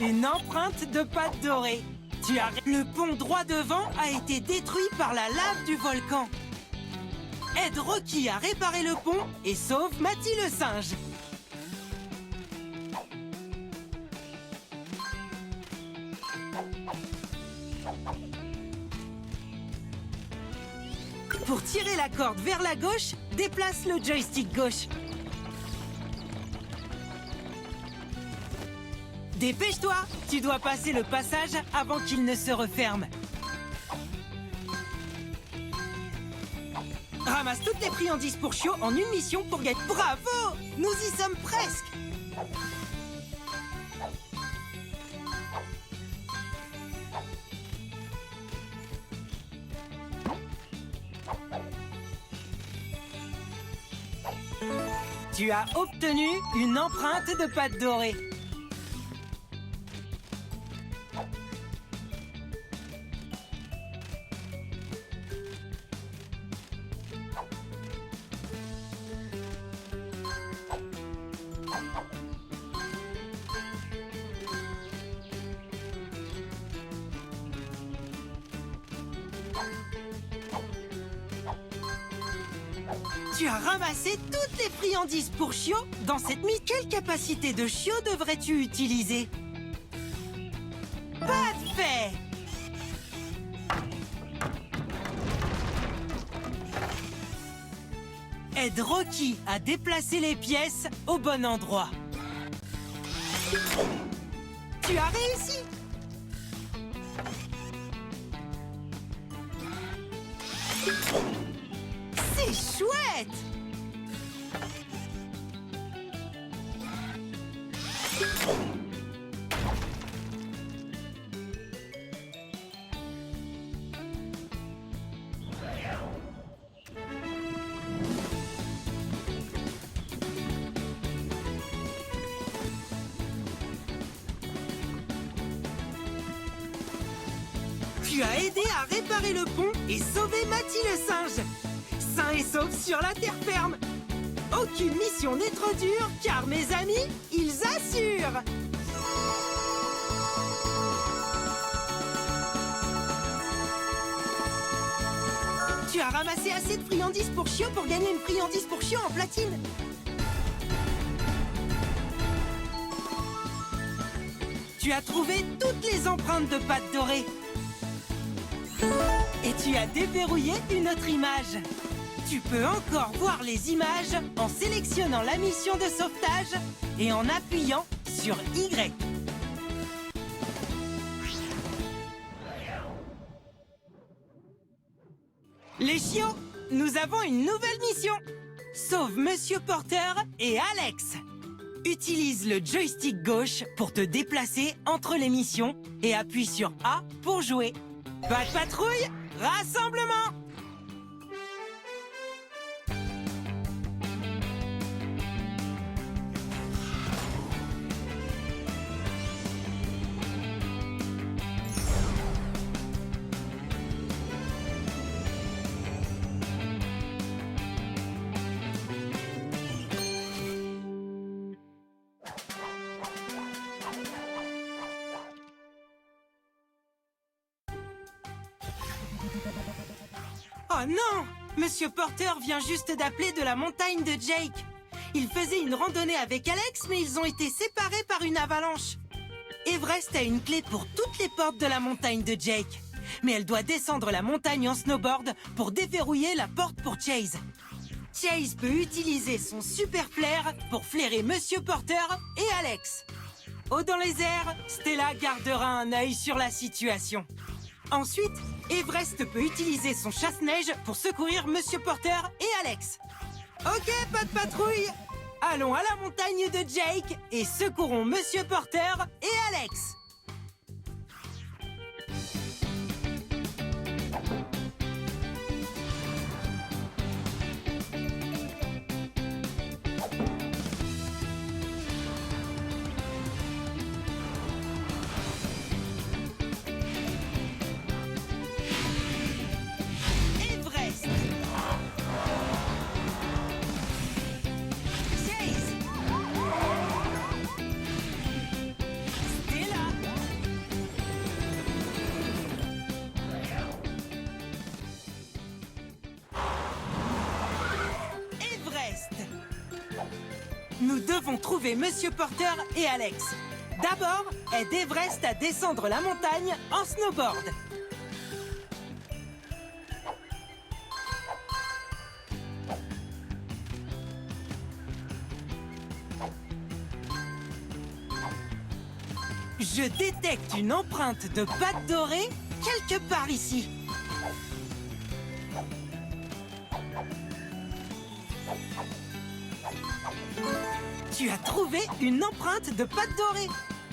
Une empreinte de pâte dorée. Tu as... Le pont droit devant a été détruit par la lave du volcan. Aide Rocky à réparer le pont et sauve Matty le singe. Pour tirer la corde vers la gauche, déplace le joystick gauche. Dépêche-toi, tu dois passer le passage avant qu'il ne se referme. Ramasse toutes les friandises pour chiots en une mission pour gagner. Bravo! Nous y sommes presque! Tu as obtenu une empreinte de pâte dorée. Tu as ramassé toutes les friandises pour chiots dans cette mise. Quelle capacité de chiot devrais-tu utiliser? Parfait! Aide Rocky à déplacer les pièces au bon endroit. Tu as réussi! C'est chouette! Tu as aidé à réparer le pont et sauver Matty le singe. Sain et sauf sur la terre ferme. Aucune mission n'est trop dure, car mes amis, ils assurent. Tu as ramassé assez de friandises pour chiots pour gagner une friandise pour chiots en platine. Tu as trouvé toutes les empreintes de pâte dorée. Et tu as déverrouillé une autre image. Tu peux encore voir les images en sélectionnant la mission de sauvetage et en appuyant sur Y. Les chiots, nous avons une nouvelle mission. Sauve Monsieur Porter et Alex. Utilise le joystick gauche pour te déplacer entre les missions et appuie sur A pour jouer. Pas de patrouille, rassemblement! Oh non! Monsieur Porter vient juste d'appeler de la montagne de Jake. Il faisait une randonnée avec Alex, mais ils ont été séparés par une avalanche. Everest a une clé pour toutes les portes de la montagne de Jake. Mais elle doit descendre la montagne en snowboard pour déverrouiller la porte pour Chase. Chase peut utiliser son super flair pour flairer Monsieur Porter et Alex. Haut dans les airs, Stella gardera un œil sur la situation. Ensuite, Everest peut utiliser son chasse-neige pour secourir Monsieur Porter et Alex. Ok, pas de patrouille. Allons à la montagne de Jake et secourons Monsieur Porter et Alex. Everest. Chase. Stella. Everest. Nous devons trouver Monsieur Porter et Alex. D'abord, aide Everest à descendre la montagne en snowboard. Je détecte une empreinte de pâte dorée quelque part ici. Tu as trouvé une empreinte de pâte dorée.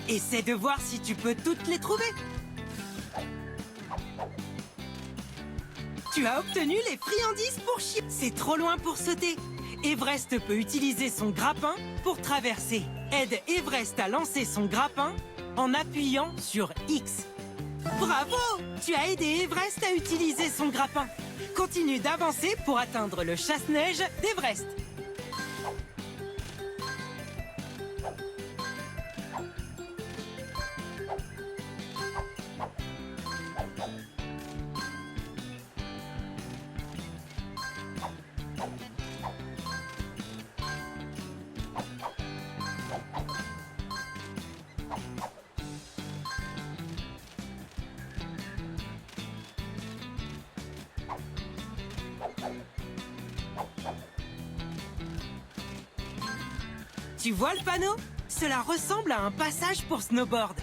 Essaie de voir si tu peux toutes les trouver. Tu as obtenu les friandises pour chier. C'est trop loin pour sauter. Everest peut utiliser son grappin pour traverser. Aide Everest à lancer son grappin en appuyant sur X. Bravo! Tu as aidé Everest à utiliser son grappin. Continue d'avancer pour atteindre le chasse-neige d'Everest. Tu vois le panneau? Cela ressemble à un passage pour snowboard.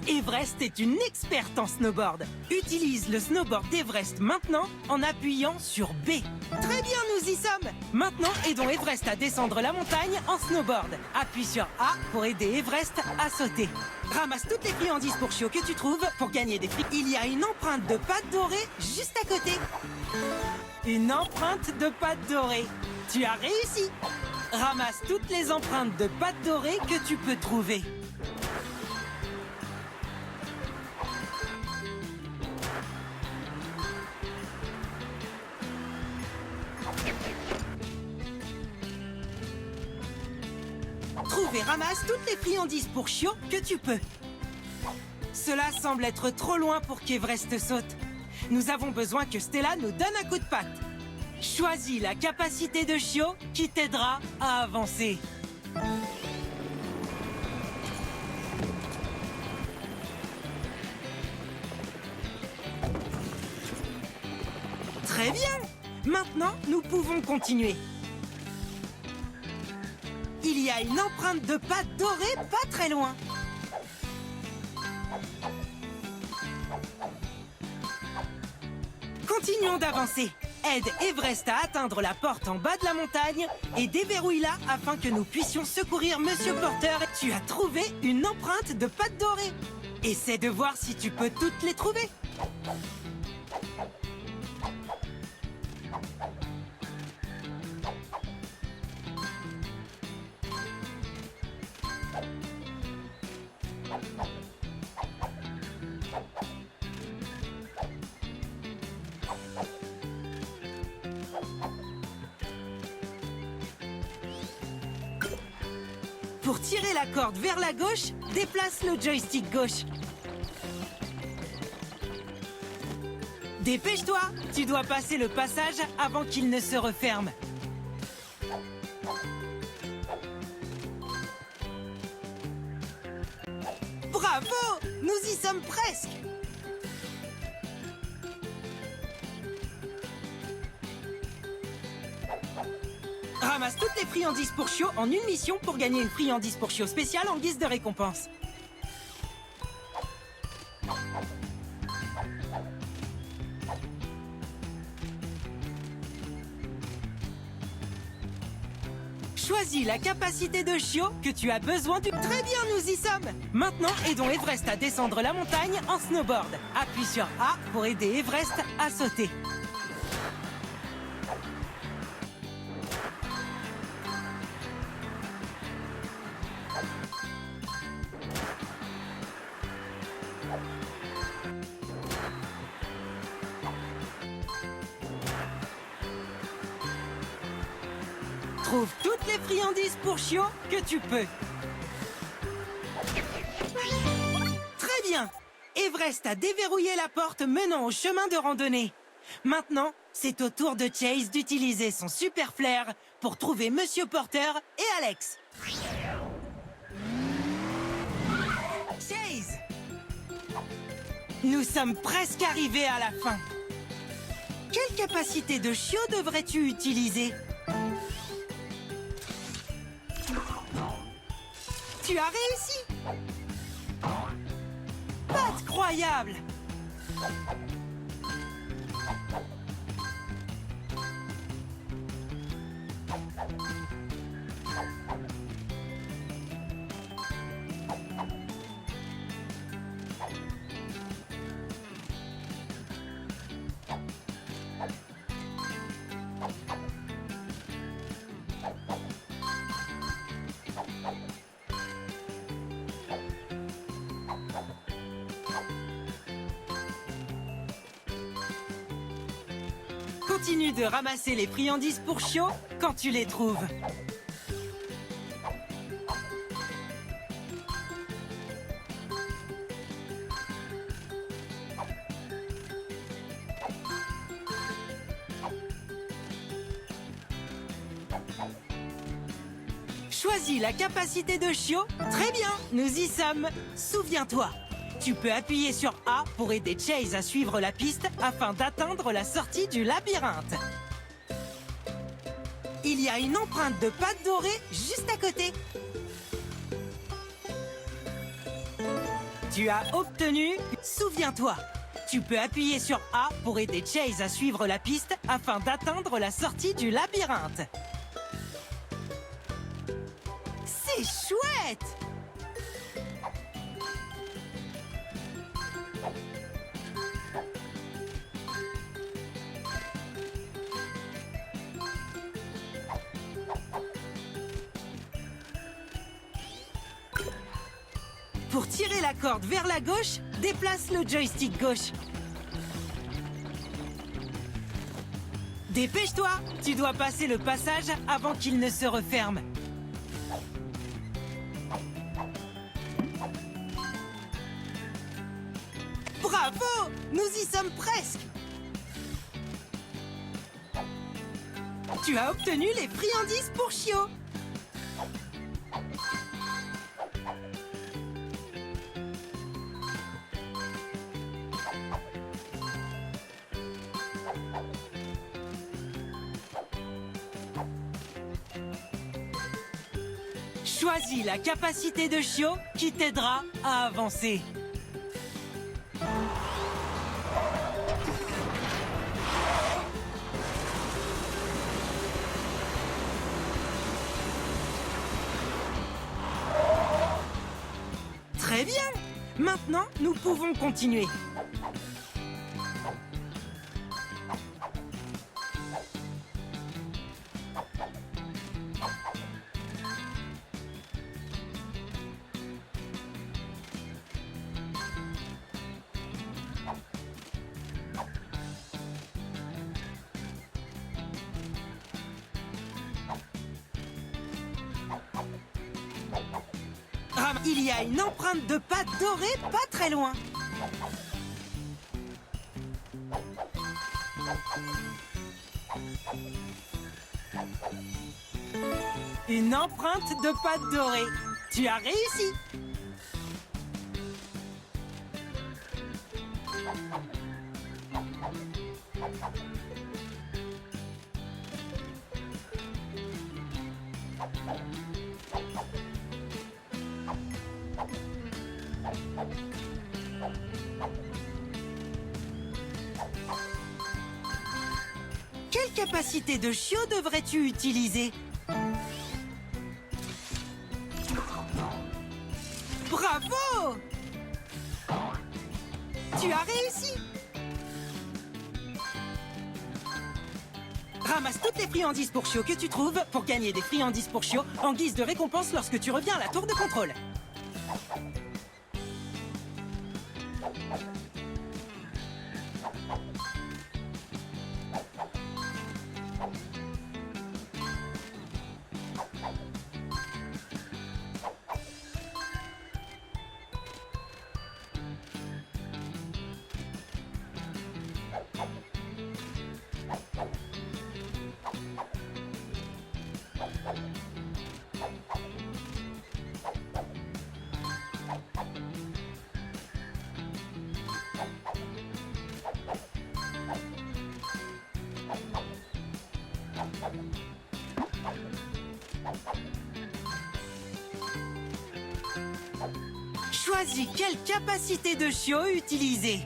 Everest est une experte en snowboard. Utilise le snowboard d'Everest maintenant en appuyant sur B. Très bien, nous y sommes. Maintenant, aidons Everest à descendre la montagne en snowboard. Appuie sur A pour aider Everest à sauter. Ramasse toutes les friandises pour chiots que tu trouves pour gagner des frics. Il y a une empreinte de pâte dorée juste à côté. Une empreinte de pâte dorée. Tu as réussi. Ramasse toutes les empreintes de pâte dorée que tu peux trouver. Trouve et ramasse toutes les friandises pour chiots que tu peux. Cela semble être trop loin pour qu'Everest saute. Nous avons besoin que Stella nous donne un coup de patte. Choisis la capacité de chiot qui t'aidera à avancer. Très bien! Maintenant, nous pouvons continuer. Il y a une empreinte de pâte dorée pas très loin. Continuons d'avancer. Aide Everest à atteindre la porte en bas de la montagne et déverrouille-la afin que nous puissions secourir Monsieur Porter. Tu as trouvé une empreinte de pâte dorée. Essaie de voir si tu peux toutes les trouver. Pour tirer la corde vers la gauche, déplace le joystick gauche. Dépêche-toi, tu dois passer le passage avant qu'il ne se referme. Bravo! Nous y sommes presque! Ramasse toutes les friandises pour chiots en une mission pour gagner une friandise pour chiots spéciale en guise de récompense. Choisis la capacité de chiot que tu as besoin du... Très bien, nous y sommes! Maintenant, aidons Everest à descendre la montagne en snowboard. Appuie sur A pour aider Everest à sauter. Trouve toutes les friandises pour chiots que tu peux. Très bien! Everest a déverrouillé la porte menant au chemin de randonnée. Maintenant, c'est au tour de Chase d'utiliser son super flair pour trouver Monsieur Porter et Alex. Chase! Nous sommes presque arrivés à la fin. Quelle capacité de chiot devrais-tu utiliser? Tu as réussi! Pas incroyable! Continue de ramasser les friandises pour chiots quand tu les trouves. Choisis la capacité de chiot. Très bien, nous y sommes. Souviens-toi. Tu peux appuyer sur A pour aider Chase à suivre la piste afin d'atteindre la sortie du labyrinthe. Il y a une empreinte de pâte dorée juste à côté. Tu as obtenu... Souviens-toi, tu peux appuyer sur A pour aider Chase à suivre la piste afin d'atteindre la sortie du labyrinthe. C'est chouette! Pour tirer la corde vers la gauche, déplace le joystick gauche. Dépêche-toi, tu dois passer le passage avant qu'il ne se referme. Bravo! Nous y sommes presque! Tu as obtenu les friandises pour chiots. Choisis la capacité de chiot qui t'aidera à avancer. Très bien! Maintenant, nous pouvons continuer. Il y a une empreinte de pâte dorée pas très loin. Une empreinte de pâte dorée. Tu as réussi! Quelle capacité de chiot devrais-tu utiliser? Bravo! Tu as réussi! Ramasse toutes les friandises pour chiots que tu trouves pour gagner des friandises pour chiots en guise de récompense lorsque tu reviens à la tour de contrôle. Choisis quelle capacité de chiot utiliser.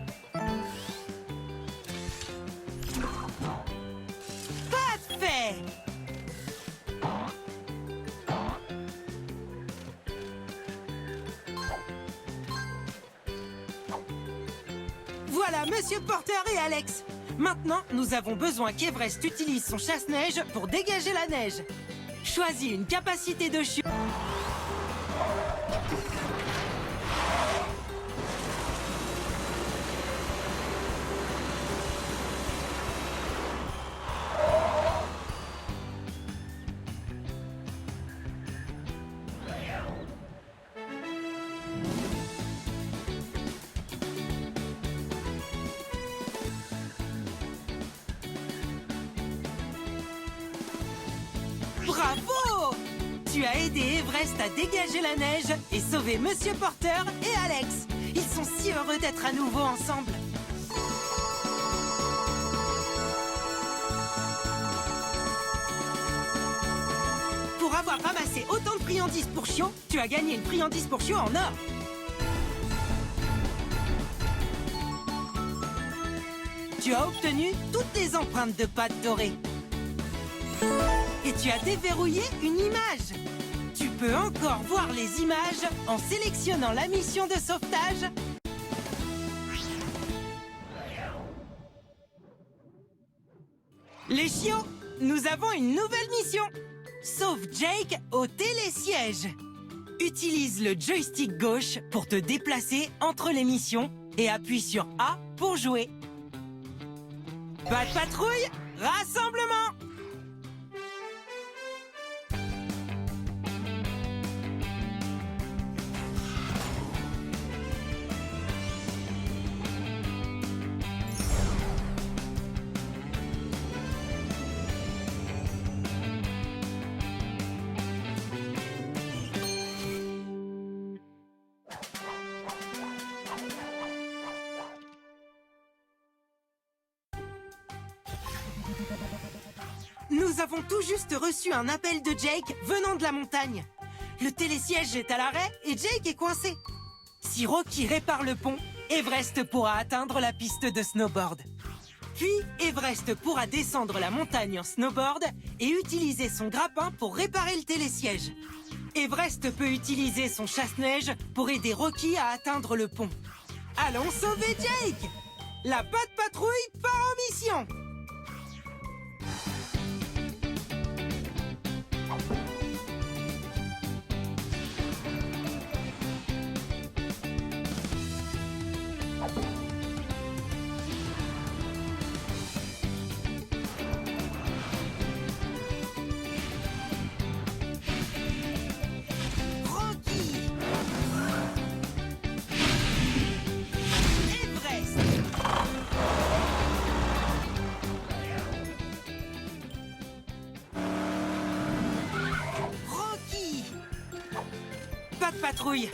Parfait! Voilà Monsieur Porter et Alex. Maintenant, nous avons besoin qu'Everest utilise son chasse-neige pour dégager la neige. Choisis une capacité de chiot. Bravo! Tu as aidé Everest à dégager la neige et sauvé Monsieur Porter et Alex. Ils sont si heureux d'être à nouveau ensemble. Pour avoir ramassé autant de friandises pour chiots, tu as gagné une friandise pour chiots en or. Tu as obtenu toutes les empreintes de pâte dorée. Et tu as déverrouillé une image. Tu peux encore voir les images en sélectionnant la mission de sauvetage. Les chiots, nous avons une nouvelle mission. Sauve Jake au télésiège. Utilise le joystick gauche pour te déplacer entre les missions et appuie sur A pour jouer. Pas de patrouille, rassemblement! Nous avons tout juste reçu un appel de Jake venant de la montagne. Le télésiège est à l'arrêt et Jake est coincé. Si Rocky répare le pont, Everest pourra atteindre la piste de snowboard. Puis, Everest pourra descendre la montagne en snowboard et utiliser son grappin pour réparer le télésiège. Everest peut utiliser son chasse-neige pour aider Rocky à atteindre le pont. Allons sauver Jake! La patte patrouille part en mission! Pas de patrouille.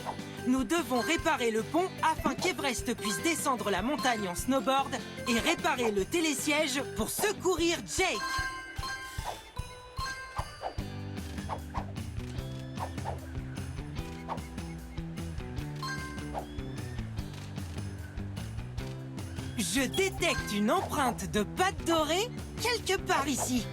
Nous devons réparer le pont afin qu'Everest puisse descendre la montagne en snowboard et réparer le télésiège pour secourir Jake. Je détecte une empreinte de pâte dorée quelque part ici.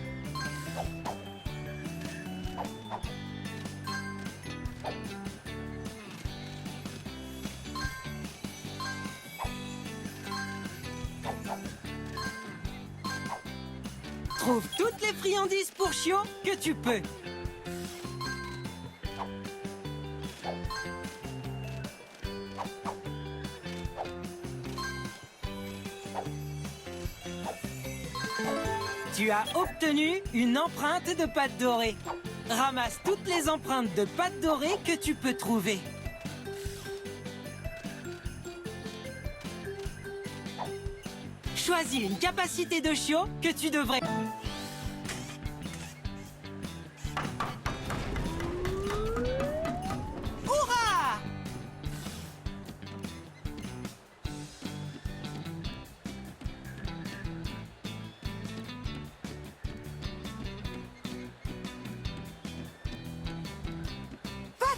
Trouve toutes les friandises pour Chio que tu peux. Tu as obtenu une empreinte de pâte dorée. Ramasse toutes les empreintes de pâte dorée que tu peux trouver. Choisis une capacité de Chio que tu devrais... Hurrah!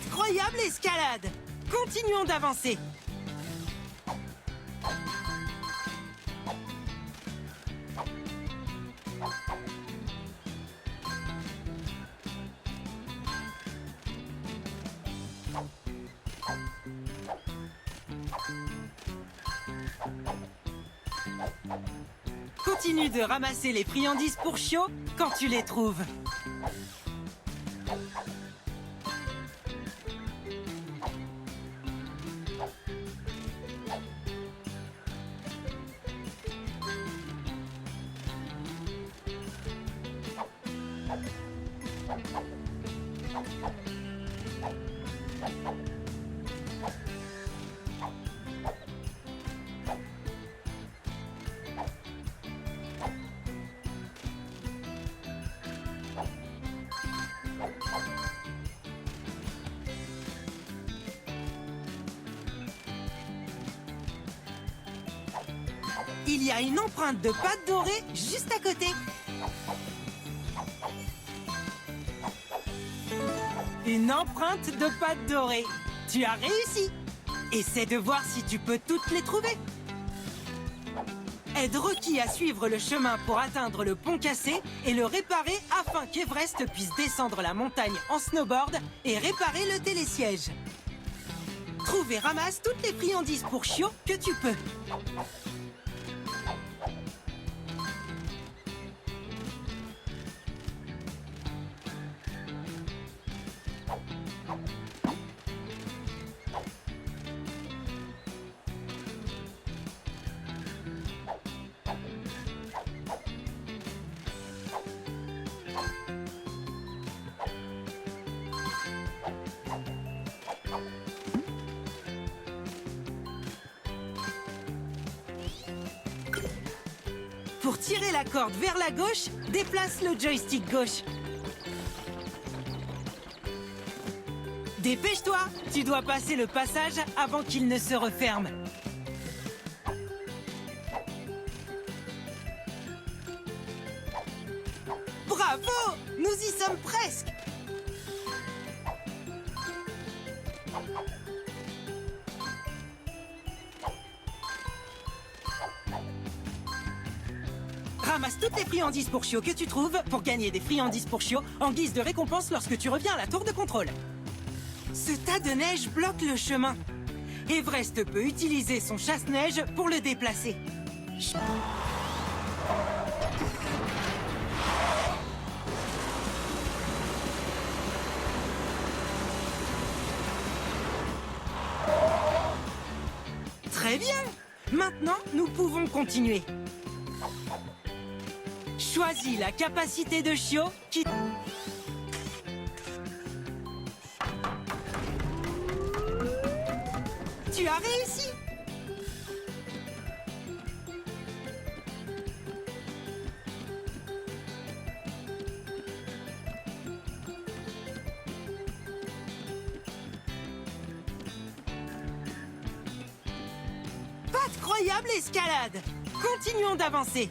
Incroyable escalade! Continuons d'avancer. Continue de ramasser les friandises pour Chio quand tu les trouves. Il y a une empreinte de pâte dorée juste à côté. Une empreinte de pâte dorée. Tu as réussi. Essaie de voir si tu peux toutes les trouver. Aide Rocky à suivre le chemin pour atteindre le pont cassé et le réparer afin qu'Everest puisse descendre la montagne en snowboard et réparer le télésiège. Trouve et ramasse toutes les friandises pour Chio que tu peux. Pour tirer la corde vers la gauche, déplace le joystick gauche. Dépêche-toi, tu dois passer le passage avant qu'il ne se referme. Bravo! Nous y sommes presque! Ramasse toutes les friandises pour Chio que tu trouves pour gagner des friandises pour Chio en guise de récompense lorsque tu reviens à la tour de contrôle. Ce tas de neige bloque le chemin. Everest peut utiliser son chasse-neige pour le déplacer. Très bien! Maintenant, nous pouvons continuer. Choisis la capacité de Chio qui... Tu as réussi! Incroyable escalade! Continuons d'avancer.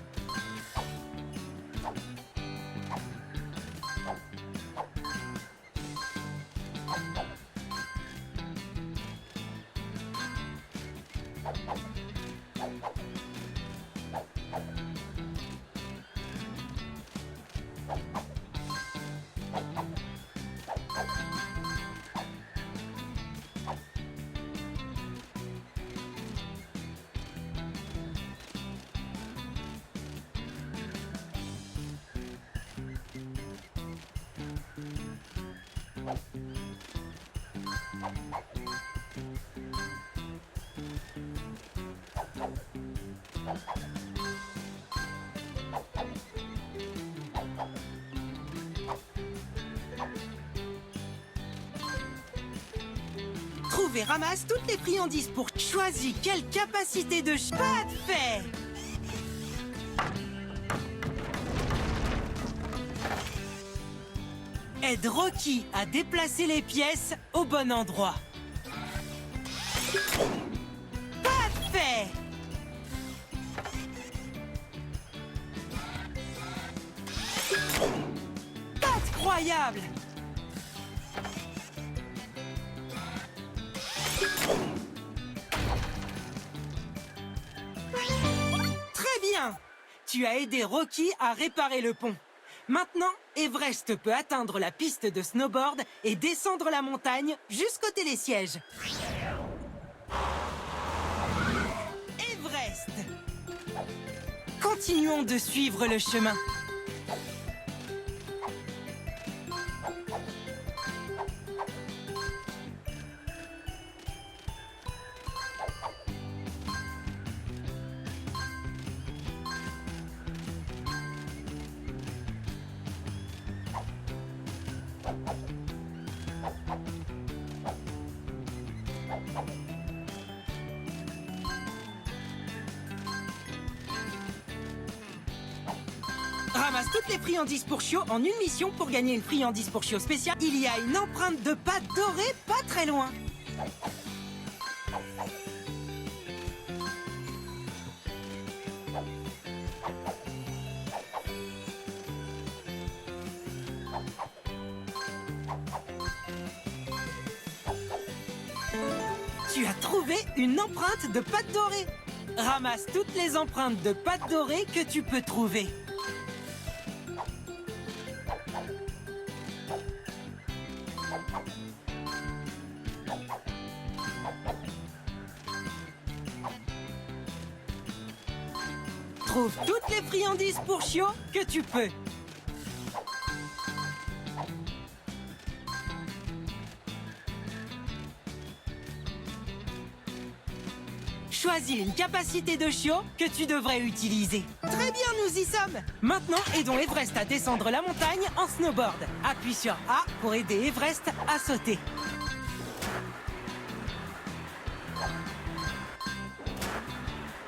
Trouve et ramasse toutes les friandises pour choisir quelle capacité de pas de fait. Aide Rocky à déplacer les pièces au bon endroit. Pas de fait. Incroyable. Très bien. Tu as aidé Rocky à réparer le pont. Maintenant, Everest peut atteindre la piste de snowboard et descendre la montagne jusqu'au télésiège. Everest! Continuons de suivre le chemin. Ramasse toutes les friandises pour Chio en une mission pour gagner une friandise pour Chio spéciale. Il y a une empreinte de pâte dorée pas très loin. Tu as trouvé une empreinte de pâte dorée. Ramasse toutes les empreintes de pâte dorée que tu peux trouver. Trouve toutes les friandises pour Chio que tu peux. Choisis une capacité de Chio que tu devrais utiliser. Très bien, nous y sommes. Maintenant, aidons Everest à descendre la montagne en snowboard. Appuie sur A pour aider Everest à sauter.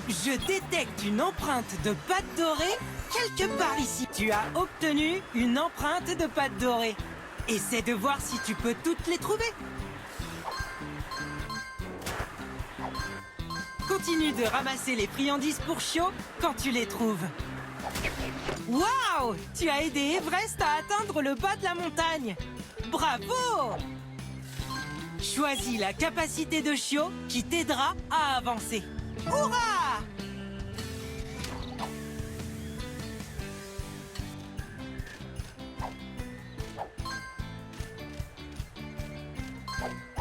Je détecte une empreinte de pâte dorée quelque part ici. Tu as obtenu une empreinte de pâte dorée. Essaie de voir si tu peux toutes les trouver. Continue de ramasser les friandises pour Chio quand tu les trouves. Waouh! Tu as aidé Everest à atteindre le bas de la montagne. Bravo! Choisis la capacité de Chio qui t'aidera à avancer. Hurrah!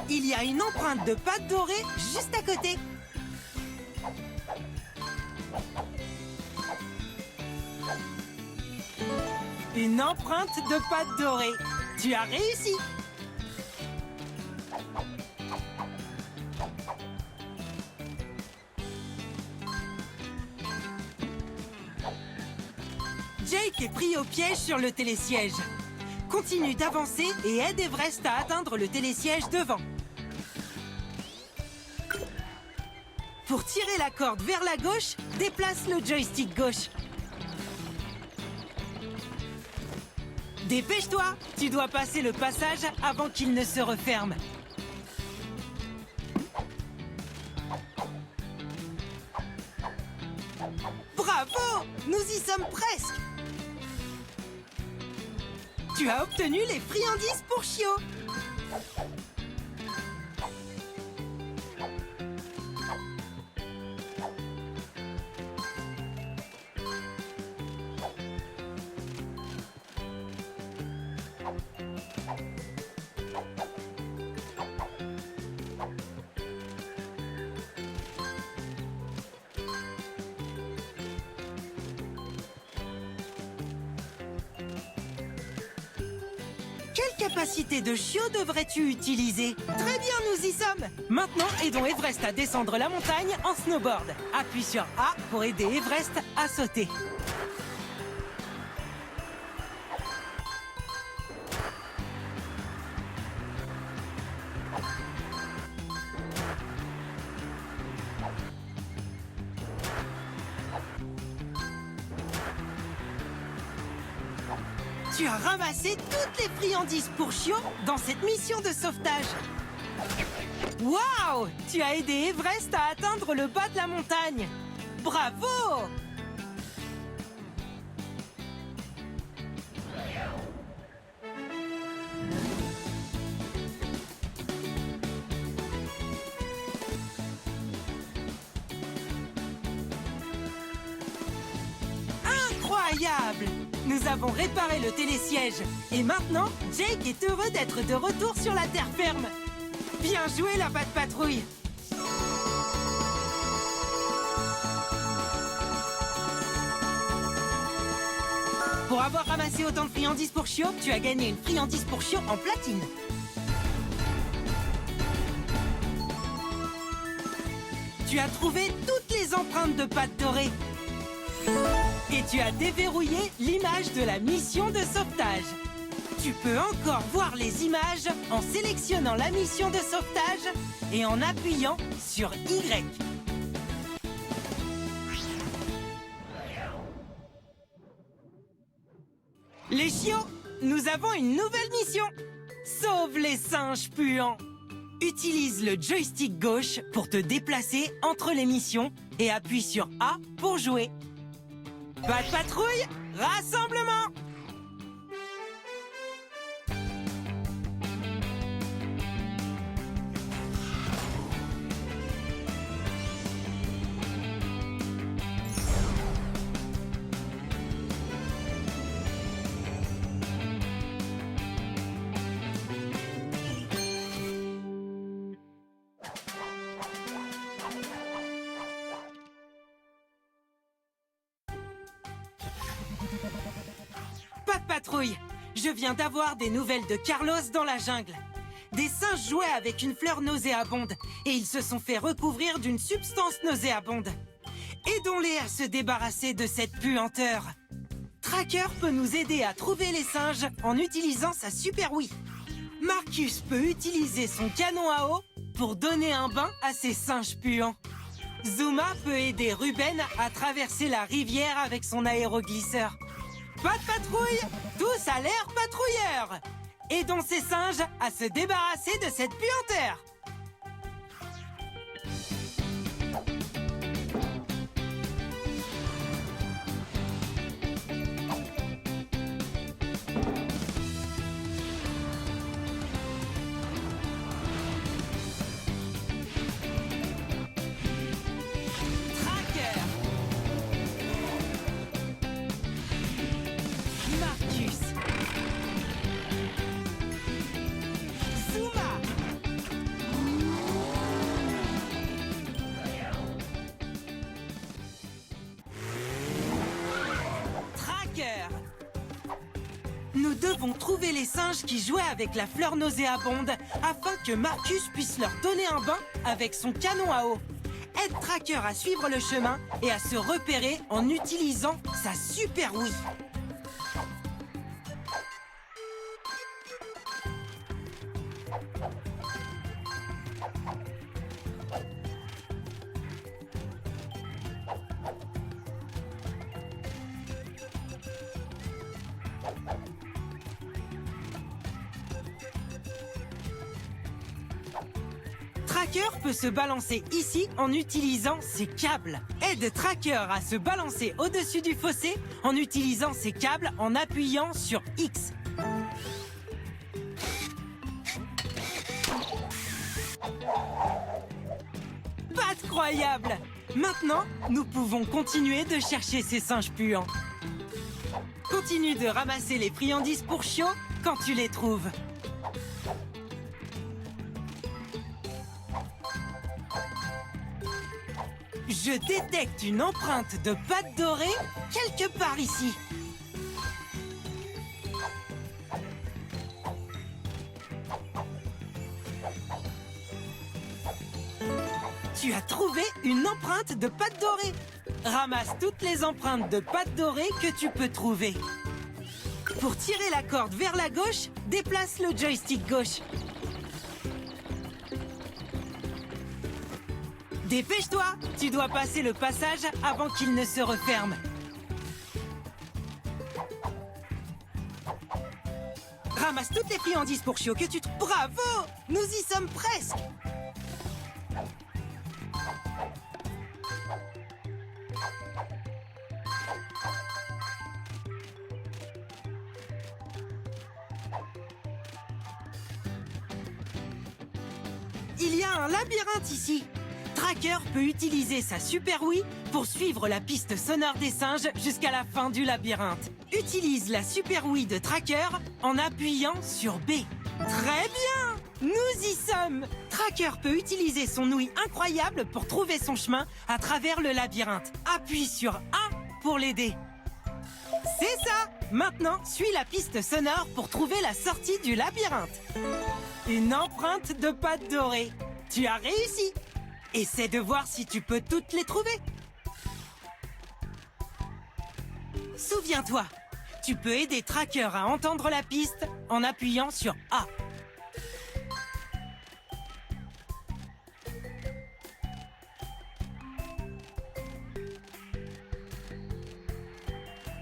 Il y a une empreinte de pâte dorée juste à côté. Une empreinte de pâte dorée. Tu as réussi. Jake est pris au piège sur le télésiège. Continue d'avancer et aide Everest à atteindre le télésiège devant. Pour tirer la corde vers la gauche, déplace le joystick gauche. Dépêche-toi, tu dois passer le passage avant qu'il ne se referme. Tu as obtenu les friandises pour chiots. Quelle capacité de chiot devrais-tu utiliser? Très bien, nous y sommes. Maintenant, aidons Everest à descendre la montagne en snowboard. Appuie sur A pour aider Everest à sauter. Tu as ramassé toutes les friandises pour chiots dans cette mission de sauvetage. Waouh! Tu as aidé Everest à atteindre le bas de la montagne. Bravo! Incroyable! Nous avons réparé le télésiège. Et maintenant, Jake est heureux d'être de retour sur la terre ferme. Bien joué, la Pat Patrouille! Pour avoir ramassé autant de friandises pour chiots, tu as gagné une friandise pour chiots en platine. Tu as trouvé toutes les empreintes de pâte dorée. Et tu as déverrouillé l'image de la mission de sauvetage. Tu peux encore voir les images en sélectionnant la mission de sauvetage et en appuyant sur Y. Les chiots, nous avons une nouvelle mission. Sauve les singes puants. Utilise le joystick gauche pour te déplacer entre les missions et appuie sur A pour jouer. Pat Patrouille, rassemblement! Pat Patrouille, je viens d'avoir des nouvelles de Carlos dans la jungle. Des singes jouaient avec une fleur nauséabonde et ils se sont fait recouvrir d'une substance nauséabonde. Aidons-les à se débarrasser de cette puanteur. Tracker peut nous aider à trouver les singes en utilisant sa Super Wii. Marcus peut utiliser son canon à eau pour donner un bain à ces singes puants. Zuma peut aider Ruben à traverser la rivière avec son aéroglisseur. Pas de patrouille, tous à l'air patrouilleur. Aidons ces singes à se débarrasser de cette puanteur. Nous devons trouver les singes qui jouaient avec la fleur nauséabonde afin que Marcus puisse leur donner un bain avec son canon à eau. Aide Tracker à suivre le chemin et à se repérer en utilisant sa Super Wii. Tracker peut se balancer ici en utilisant ses câbles. Aide Tracker à se balancer au-dessus du fossé en utilisant ses câbles en appuyant sur X. Pas de croyable! Maintenant, nous pouvons continuer de chercher ces singes puants. Continue de ramasser les friandises pour chiots quand tu les trouves. Je détecte une empreinte de pâte dorée quelque part ici. Tu as trouvé une empreinte de pâte dorée. Ramasse toutes les empreintes de pâte dorée que tu peux trouver. Pour tirer la corde vers la gauche, déplace le joystick gauche. Dépêche-toi, tu dois passer le passage avant qu'il ne se referme. Ramasse toutes les friandises pour chiots que tu trouves. Bravo! Nous y sommes presque! Il y a un labyrinthe ici. Tracker peut utiliser sa Super Wii pour suivre la piste sonore des singes jusqu'à la fin du labyrinthe. Utilise la Super Wii de Tracker en appuyant sur B. Très bien! Nous y sommes! Tracker peut utiliser son ouïe incroyable pour trouver son chemin à travers le labyrinthe. Appuie sur A pour l'aider. C'est ça! Maintenant, suis la piste sonore pour trouver la sortie du labyrinthe. Une empreinte de pâte dorée. Tu as réussi! Essaie de voir si tu peux toutes les trouver. Souviens-toi, tu peux aider Tracker à entendre la piste en appuyant sur A.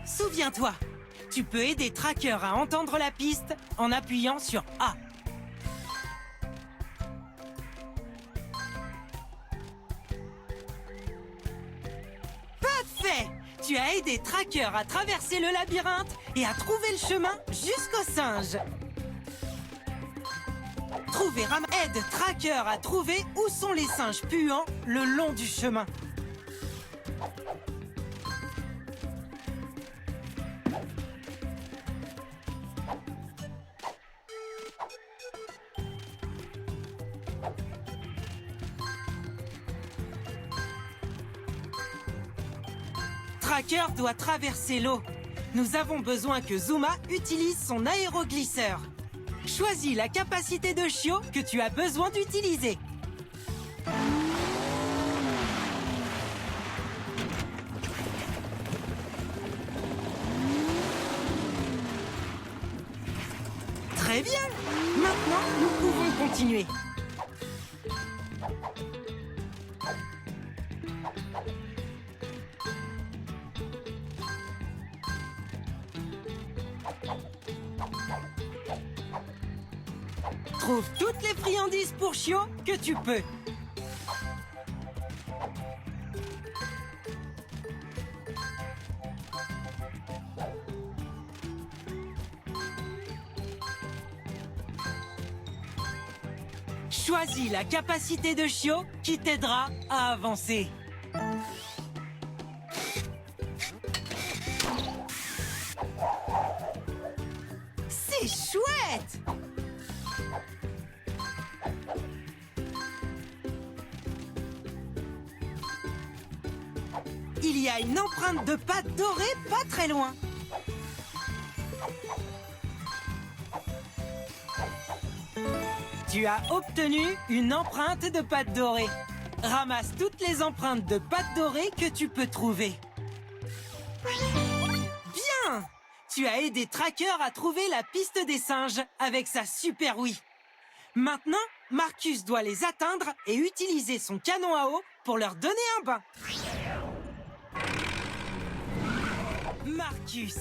Souviens-toi, tu peux aider Tracker à entendre la piste en appuyant sur A. Parfait! Tu as aidé Tracker à traverser le labyrinthe et à trouver le chemin jusqu'au singe. Aide Tracker à trouver où sont les singes puants le long du chemin. Tracker doit traverser l'eau. Nous avons besoin que Zuma utilise son aéroglisseur. Choisis la capacité de chiot que tu as besoin d'utiliser. Très bien! Maintenant, nous pouvons continuer. Trouve toutes les friandises pour chiots que tu peux. Choisis la capacité de chiot qui t'aidera à avancer. C'est chouette! Il y a une empreinte de pâte dorée pas très loin. Tu as obtenu une empreinte de pâte dorée. Ramasse toutes les empreintes de pâte dorée que tu peux trouver. Bien! Tu as aidé Tracker à trouver la piste des singes avec sa Super Wii. Maintenant, Marcus doit les atteindre et utiliser son canon à eau pour leur donner un bain. Marcus.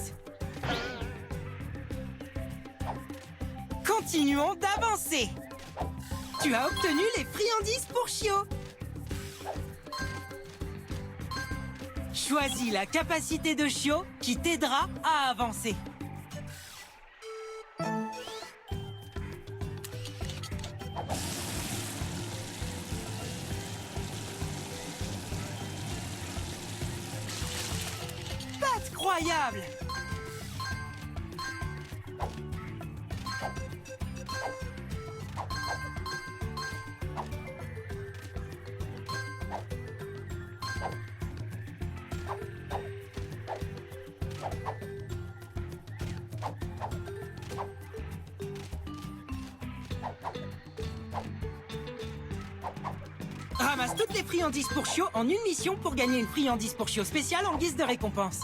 Continuons d'avancer. Tu as obtenu les friandises pour chiots. Choisis la capacité de chiot qui t'aidera à avancer. incroyable! Ramasse toutes les friandises pour Chio en une mission pour gagner une friandise pour Chio spéciale en guise de récompense.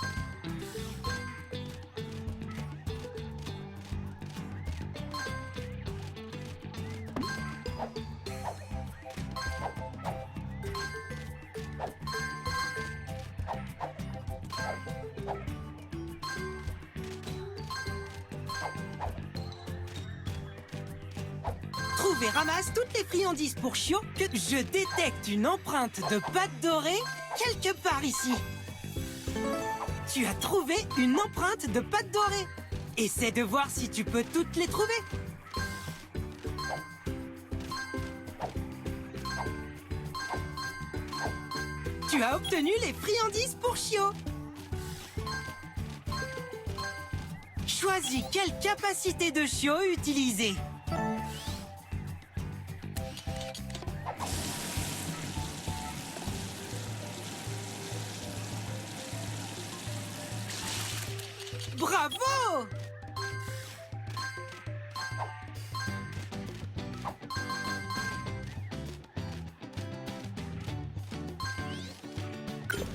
Trouve et ramasse toutes les friandises pour Chio que je détecte une empreinte de pâte dorée quelque part ici. Tu as trouvé une empreinte de pâte dorée. Essaie de voir si tu peux toutes les trouver. Tu as obtenu les friandises pour Chio. Choisis quelle capacité de Chio utiliser. Bravo!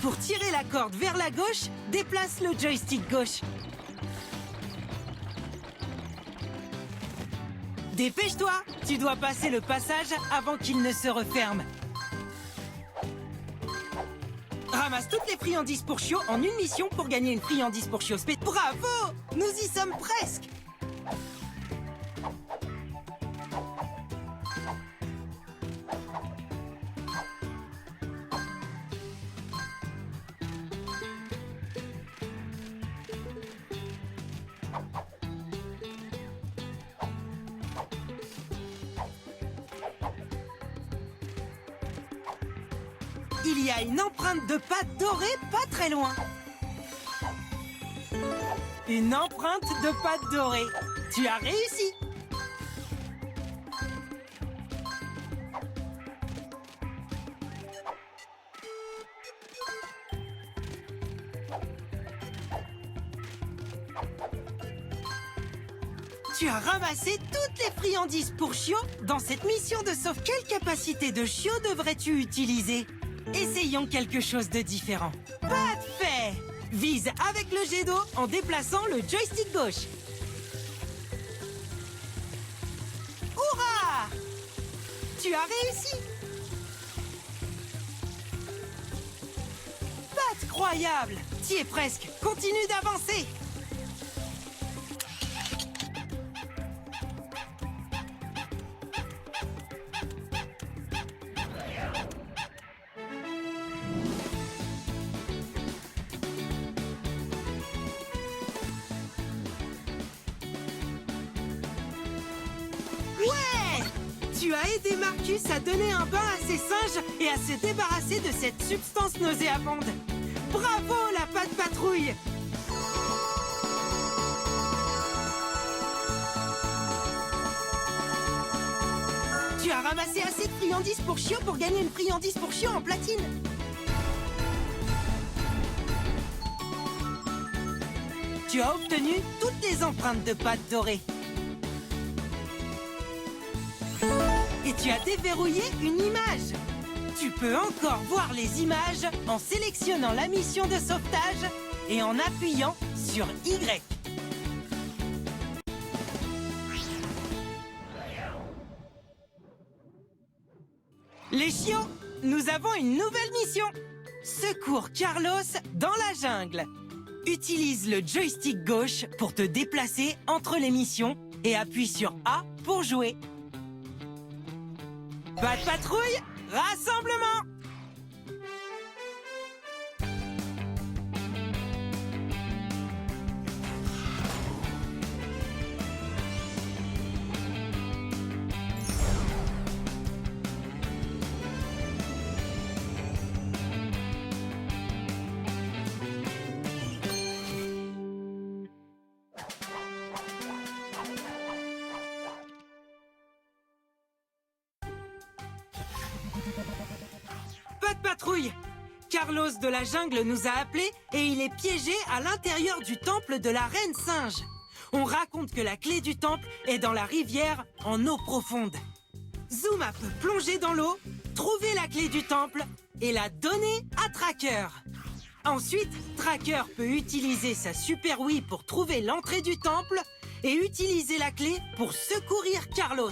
Pour tirer la corde vers la gauche, déplace le joystick gauche. Dépêche-toi! Tu dois passer le passage avant qu'il ne se referme. Ramasse toutes les friandises pour Chio en une mission pour gagner une friandise pour Chio spéciale. Bravo! Nous y sommes presque! Il y a une empreinte de pâte dorée pas très loin. Une empreinte de pâte dorée. Tu as réussi. Tu as ramassé toutes les friandises pour Chio dans cette mission de sauve. Quelle capacité de Chio devrais-tu utiliser? Essayons quelque chose de différent. Parfait! Vise avec le jet d'eau en déplaçant le joystick gauche. Hurrah! Tu as réussi! Pas incroyable! Tu y es presque. Continue d'avancer. Tu as aidé Marcus à donner un bain à ses singes et à se débarrasser de cette substance nauséabonde. Bravo, la patte patrouille! Tu as ramassé assez de friandises pour Chio pour gagner une friandise pour Chio en platine. Tu as obtenu toutes les empreintes de pâte dorée. Et tu as déverrouillé une image. Tu peux encore voir les images en sélectionnant la mission de sauvetage et en appuyant sur Y. Les chiots, nous avons une nouvelle mission. Secours Carlos dans la jungle. Utilise le joystick gauche pour te déplacer entre les missions et appuie sur A pour jouer. Pas de patrouille, rassemblement! Patrouille! Carlos de la jungle nous a appelés et il est piégé à l'intérieur du temple de la reine singe. On raconte que la clé du temple est dans la rivière en eau profonde. Zuma peut plonger dans l'eau, trouver la clé du temple et la donner à Tracker. Ensuite, Tracker peut utiliser sa Super Wii pour trouver l'entrée du temple et utiliser la clé pour secourir Carlos.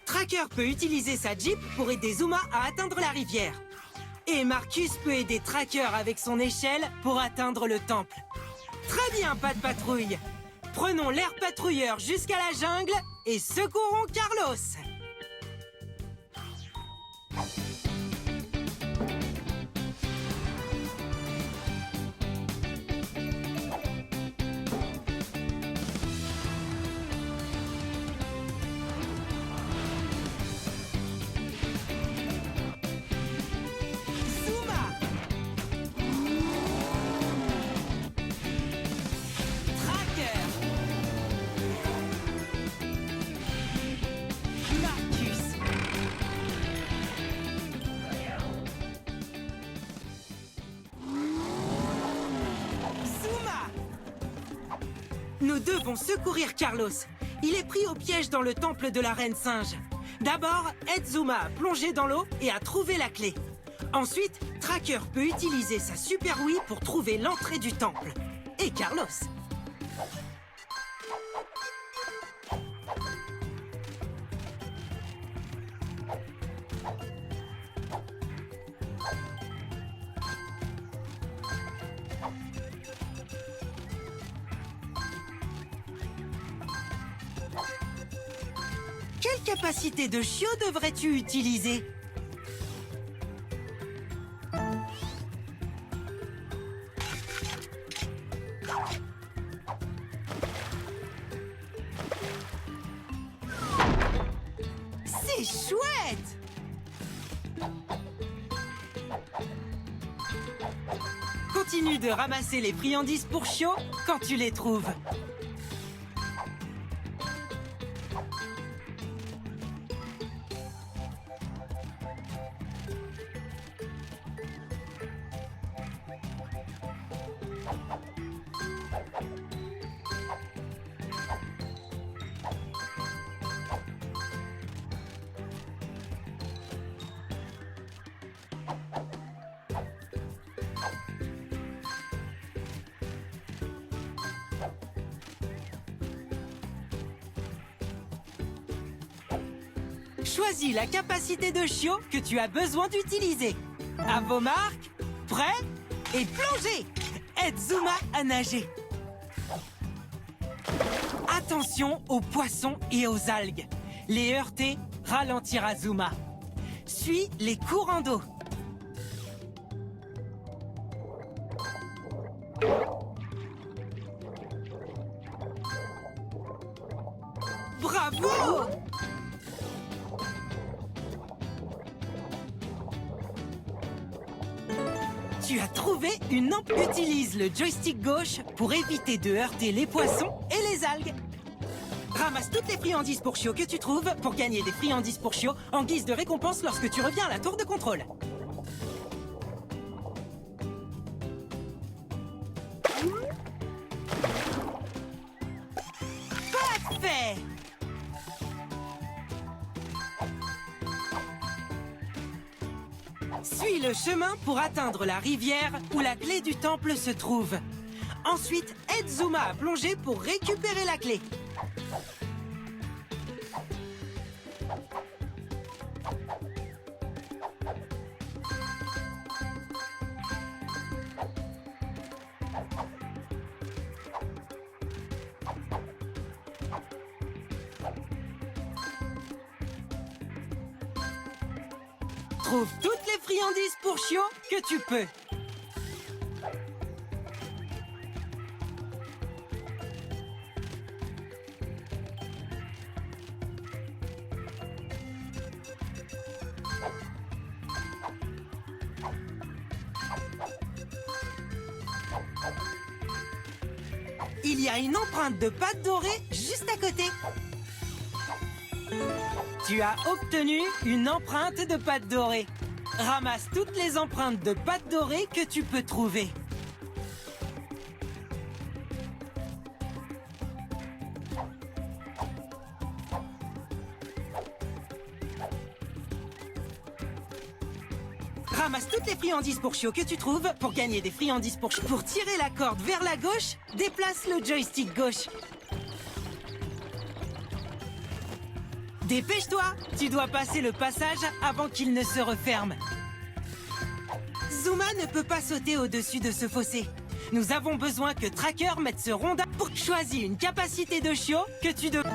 Tracker peut utiliser sa Jeep pour aider Zuma à atteindre la rivière. Et Marcus peut aider Tracker avec son échelle pour atteindre le temple. Très bien, pas de patrouille. Prenons l'air patrouilleur jusqu'à la jungle et secourons Carlos. Nous devons secourir Carlos. Il est pris au piège dans le temple de la reine singe. D'abord, aide Zuma à plonger dans l'eau et à trouver la clé. Ensuite, Tracker peut utiliser sa Super Wii pour trouver l'entrée du temple. Et Carlos. Quelle capacité de chiot devrais-tu utiliser? C'est chouette! Continue de ramasser les friandises pour chiots quand tu les trouves. Choisis la capacité de chiot que tu as besoin d'utiliser. À vos marques, prêts et plongez! Aide Zuma à nager. Attention aux poissons et aux algues. Les heurter ralentira Zuma. Suis les courants d'eau. Bravo! Tu as trouvé une ampoule. Utilise le joystick gauche pour éviter de heurter les poissons et les algues. Ramasse toutes les friandises pour chiots que tu trouves pour gagner des friandises pour chiots en guise de récompense lorsque tu reviens à la tour de contrôle. Parfait! Suis le chemin pour atteindre la rivière où la clé du temple se trouve. Ensuite, aide Zuma à plonger pour récupérer la clé. Trouve toutes les friandises pour chiots que tu peux. Il y a une empreinte de pâte dorée juste à côté. Tu as obtenu une empreinte de pâte dorée. Ramasse toutes les empreintes de pâte dorée que tu peux trouver. Ramasse toutes les friandises pour chiots que tu trouves pour gagner des friandises pour chiots. Pour tirer la corde vers la gauche, déplace le joystick gauche. Dépêche-toi, tu dois passer le passage avant qu'il ne se referme. Zuma ne peut pas sauter au-dessus de ce fossé. Nous avons besoin que Tracker mette ce rondin pour choisir une capacité de chiot que tu devrais...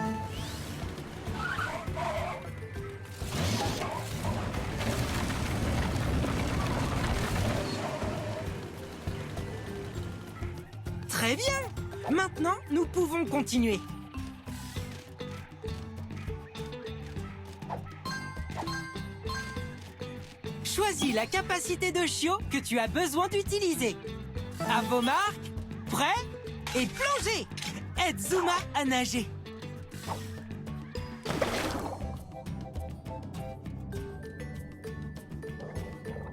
Très bien! Maintenant, nous pouvons continuer. Choisis la capacité de chiot que tu as besoin d'utiliser. À vos marques, prêts et plongez! Aide Zuma à nager.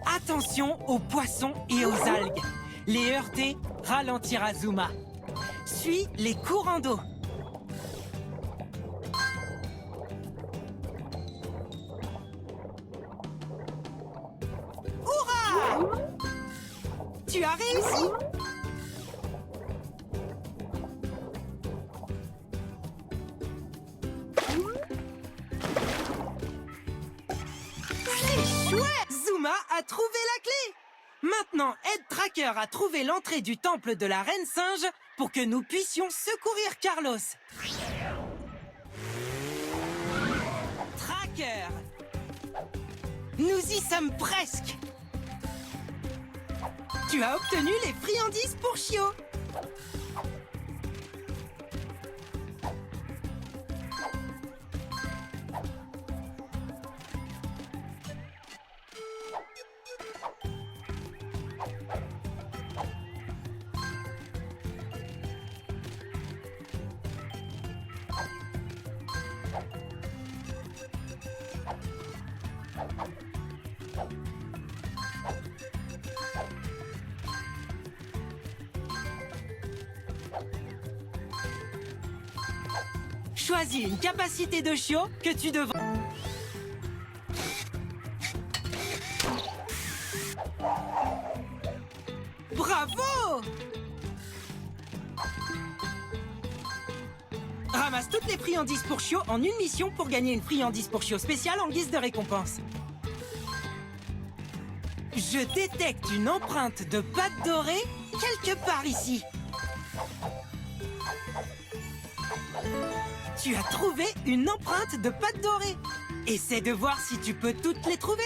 Attention aux poissons et aux algues. Les heurter ralentira Zuma. Suis les courants d'eau. Hurrah! Tu as réussi! C'est chouette! Zuma a trouvé la clé! Maintenant, aide Tracker à trouver l'entrée du temple de la Reine Singe pour que nous puissions secourir Carlos. Tracker! Nous y sommes presque! Tu as obtenu les friandises pour chiots! Choisis une capacité de chiot que tu devrais... Bravo! Ramasse toutes les friandises pour chiots en une mission pour gagner une friandise pour chiot spéciale en guise de récompense. Je détecte une empreinte de pâte dorée quelque part ici. Tu as trouvé une empreinte de pâte dorée. Essaie de voir si tu peux toutes les trouver.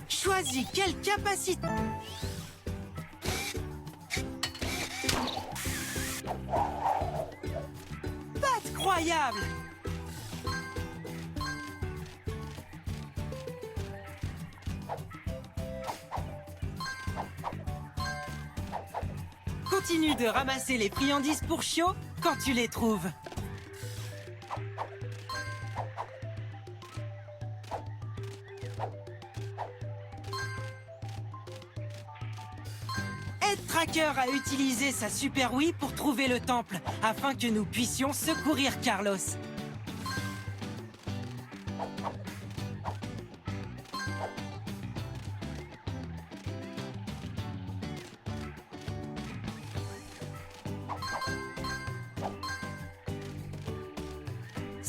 Choisis quelle capacité... Pâte croyable! Continue de ramasser les friandises pour chiots quand tu les trouves. Aide Tracker à utiliser sa Super Wii pour trouver le temple, afin que nous puissions secourir Carlos.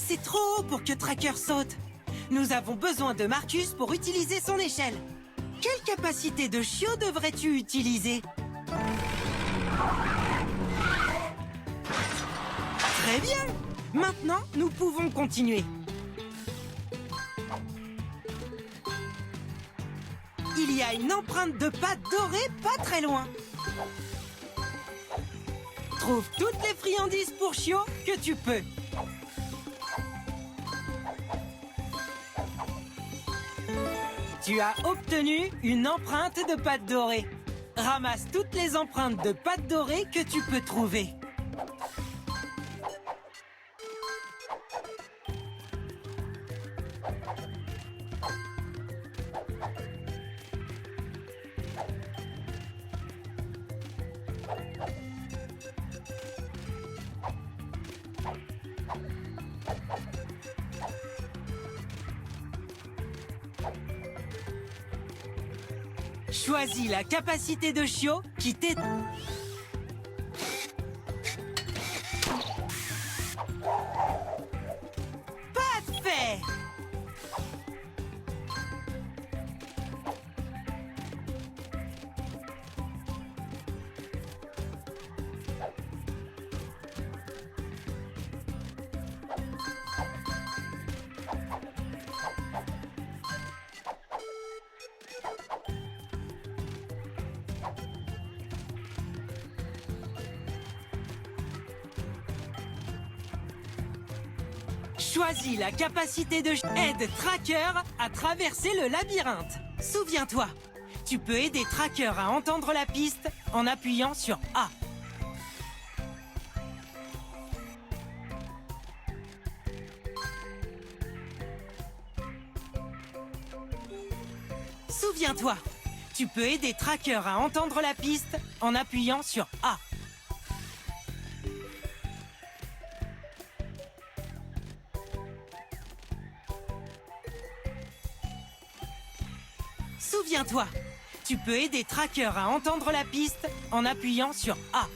C'est trop haut pour que Tracker saute. Nous avons besoin de Marcus pour utiliser son échelle. Quelle capacité de chiot devrais-tu utiliser? Très bien! Maintenant, nous pouvons continuer. Il y a une empreinte de pâte dorée pas très loin. Trouve toutes les friandises pour chiots que tu peux. Tu as obtenu une empreinte de pâte dorée. Ramasse toutes les empreintes de pâte dorée que tu peux trouver. Choisis la capacité de chiot qui t'aide. Parfait! Choisis la capacité de aide Tracker à traverser le labyrinthe. Souviens-toi, tu peux aider Tracker à entendre la piste en appuyant sur A. Souviens-toi, tu peux aider Tracker à entendre la piste en appuyant sur A. Souviens-toi, tu peux aider Tracker à entendre la piste en appuyant sur A.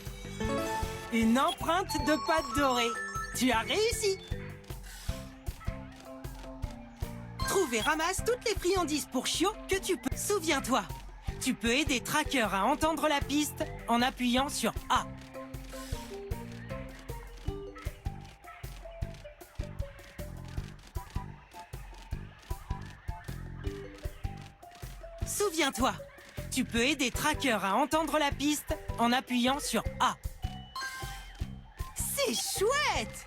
Une empreinte de pâte dorée. Tu as réussi! Trouve et ramasse toutes les friandises pour chiots que tu peux. Souviens-toi, tu peux aider Tracker à entendre la piste en appuyant sur A. Souviens-toi, tu peux aider Tracker à entendre la piste en appuyant sur A. C'est chouette!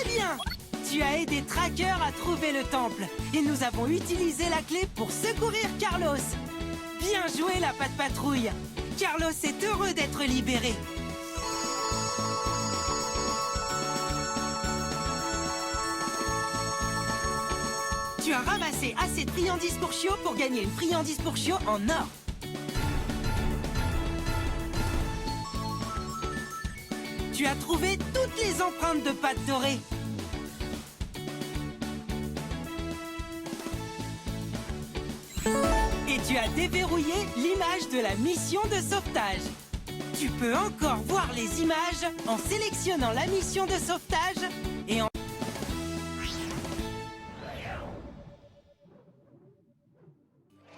Bien! Tu as aidé Tracker à trouver le temple et nous avons utilisé la clé pour secourir Carlos. Bien joué la patte patrouille. Carlos est heureux d'être libéré. Tu as ramassé assez de friandises pour chiots pour gagner une friandise pour chiots en or. Tu as trouvé toutes les empreintes de pâte dorée. Et tu as déverrouillé l'image de la mission de sauvetage. Tu peux encore voir les images en sélectionnant la mission de sauvetage et en...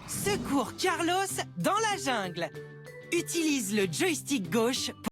Secours Carlos dans la jungle. Utilise le joystick gauche pour...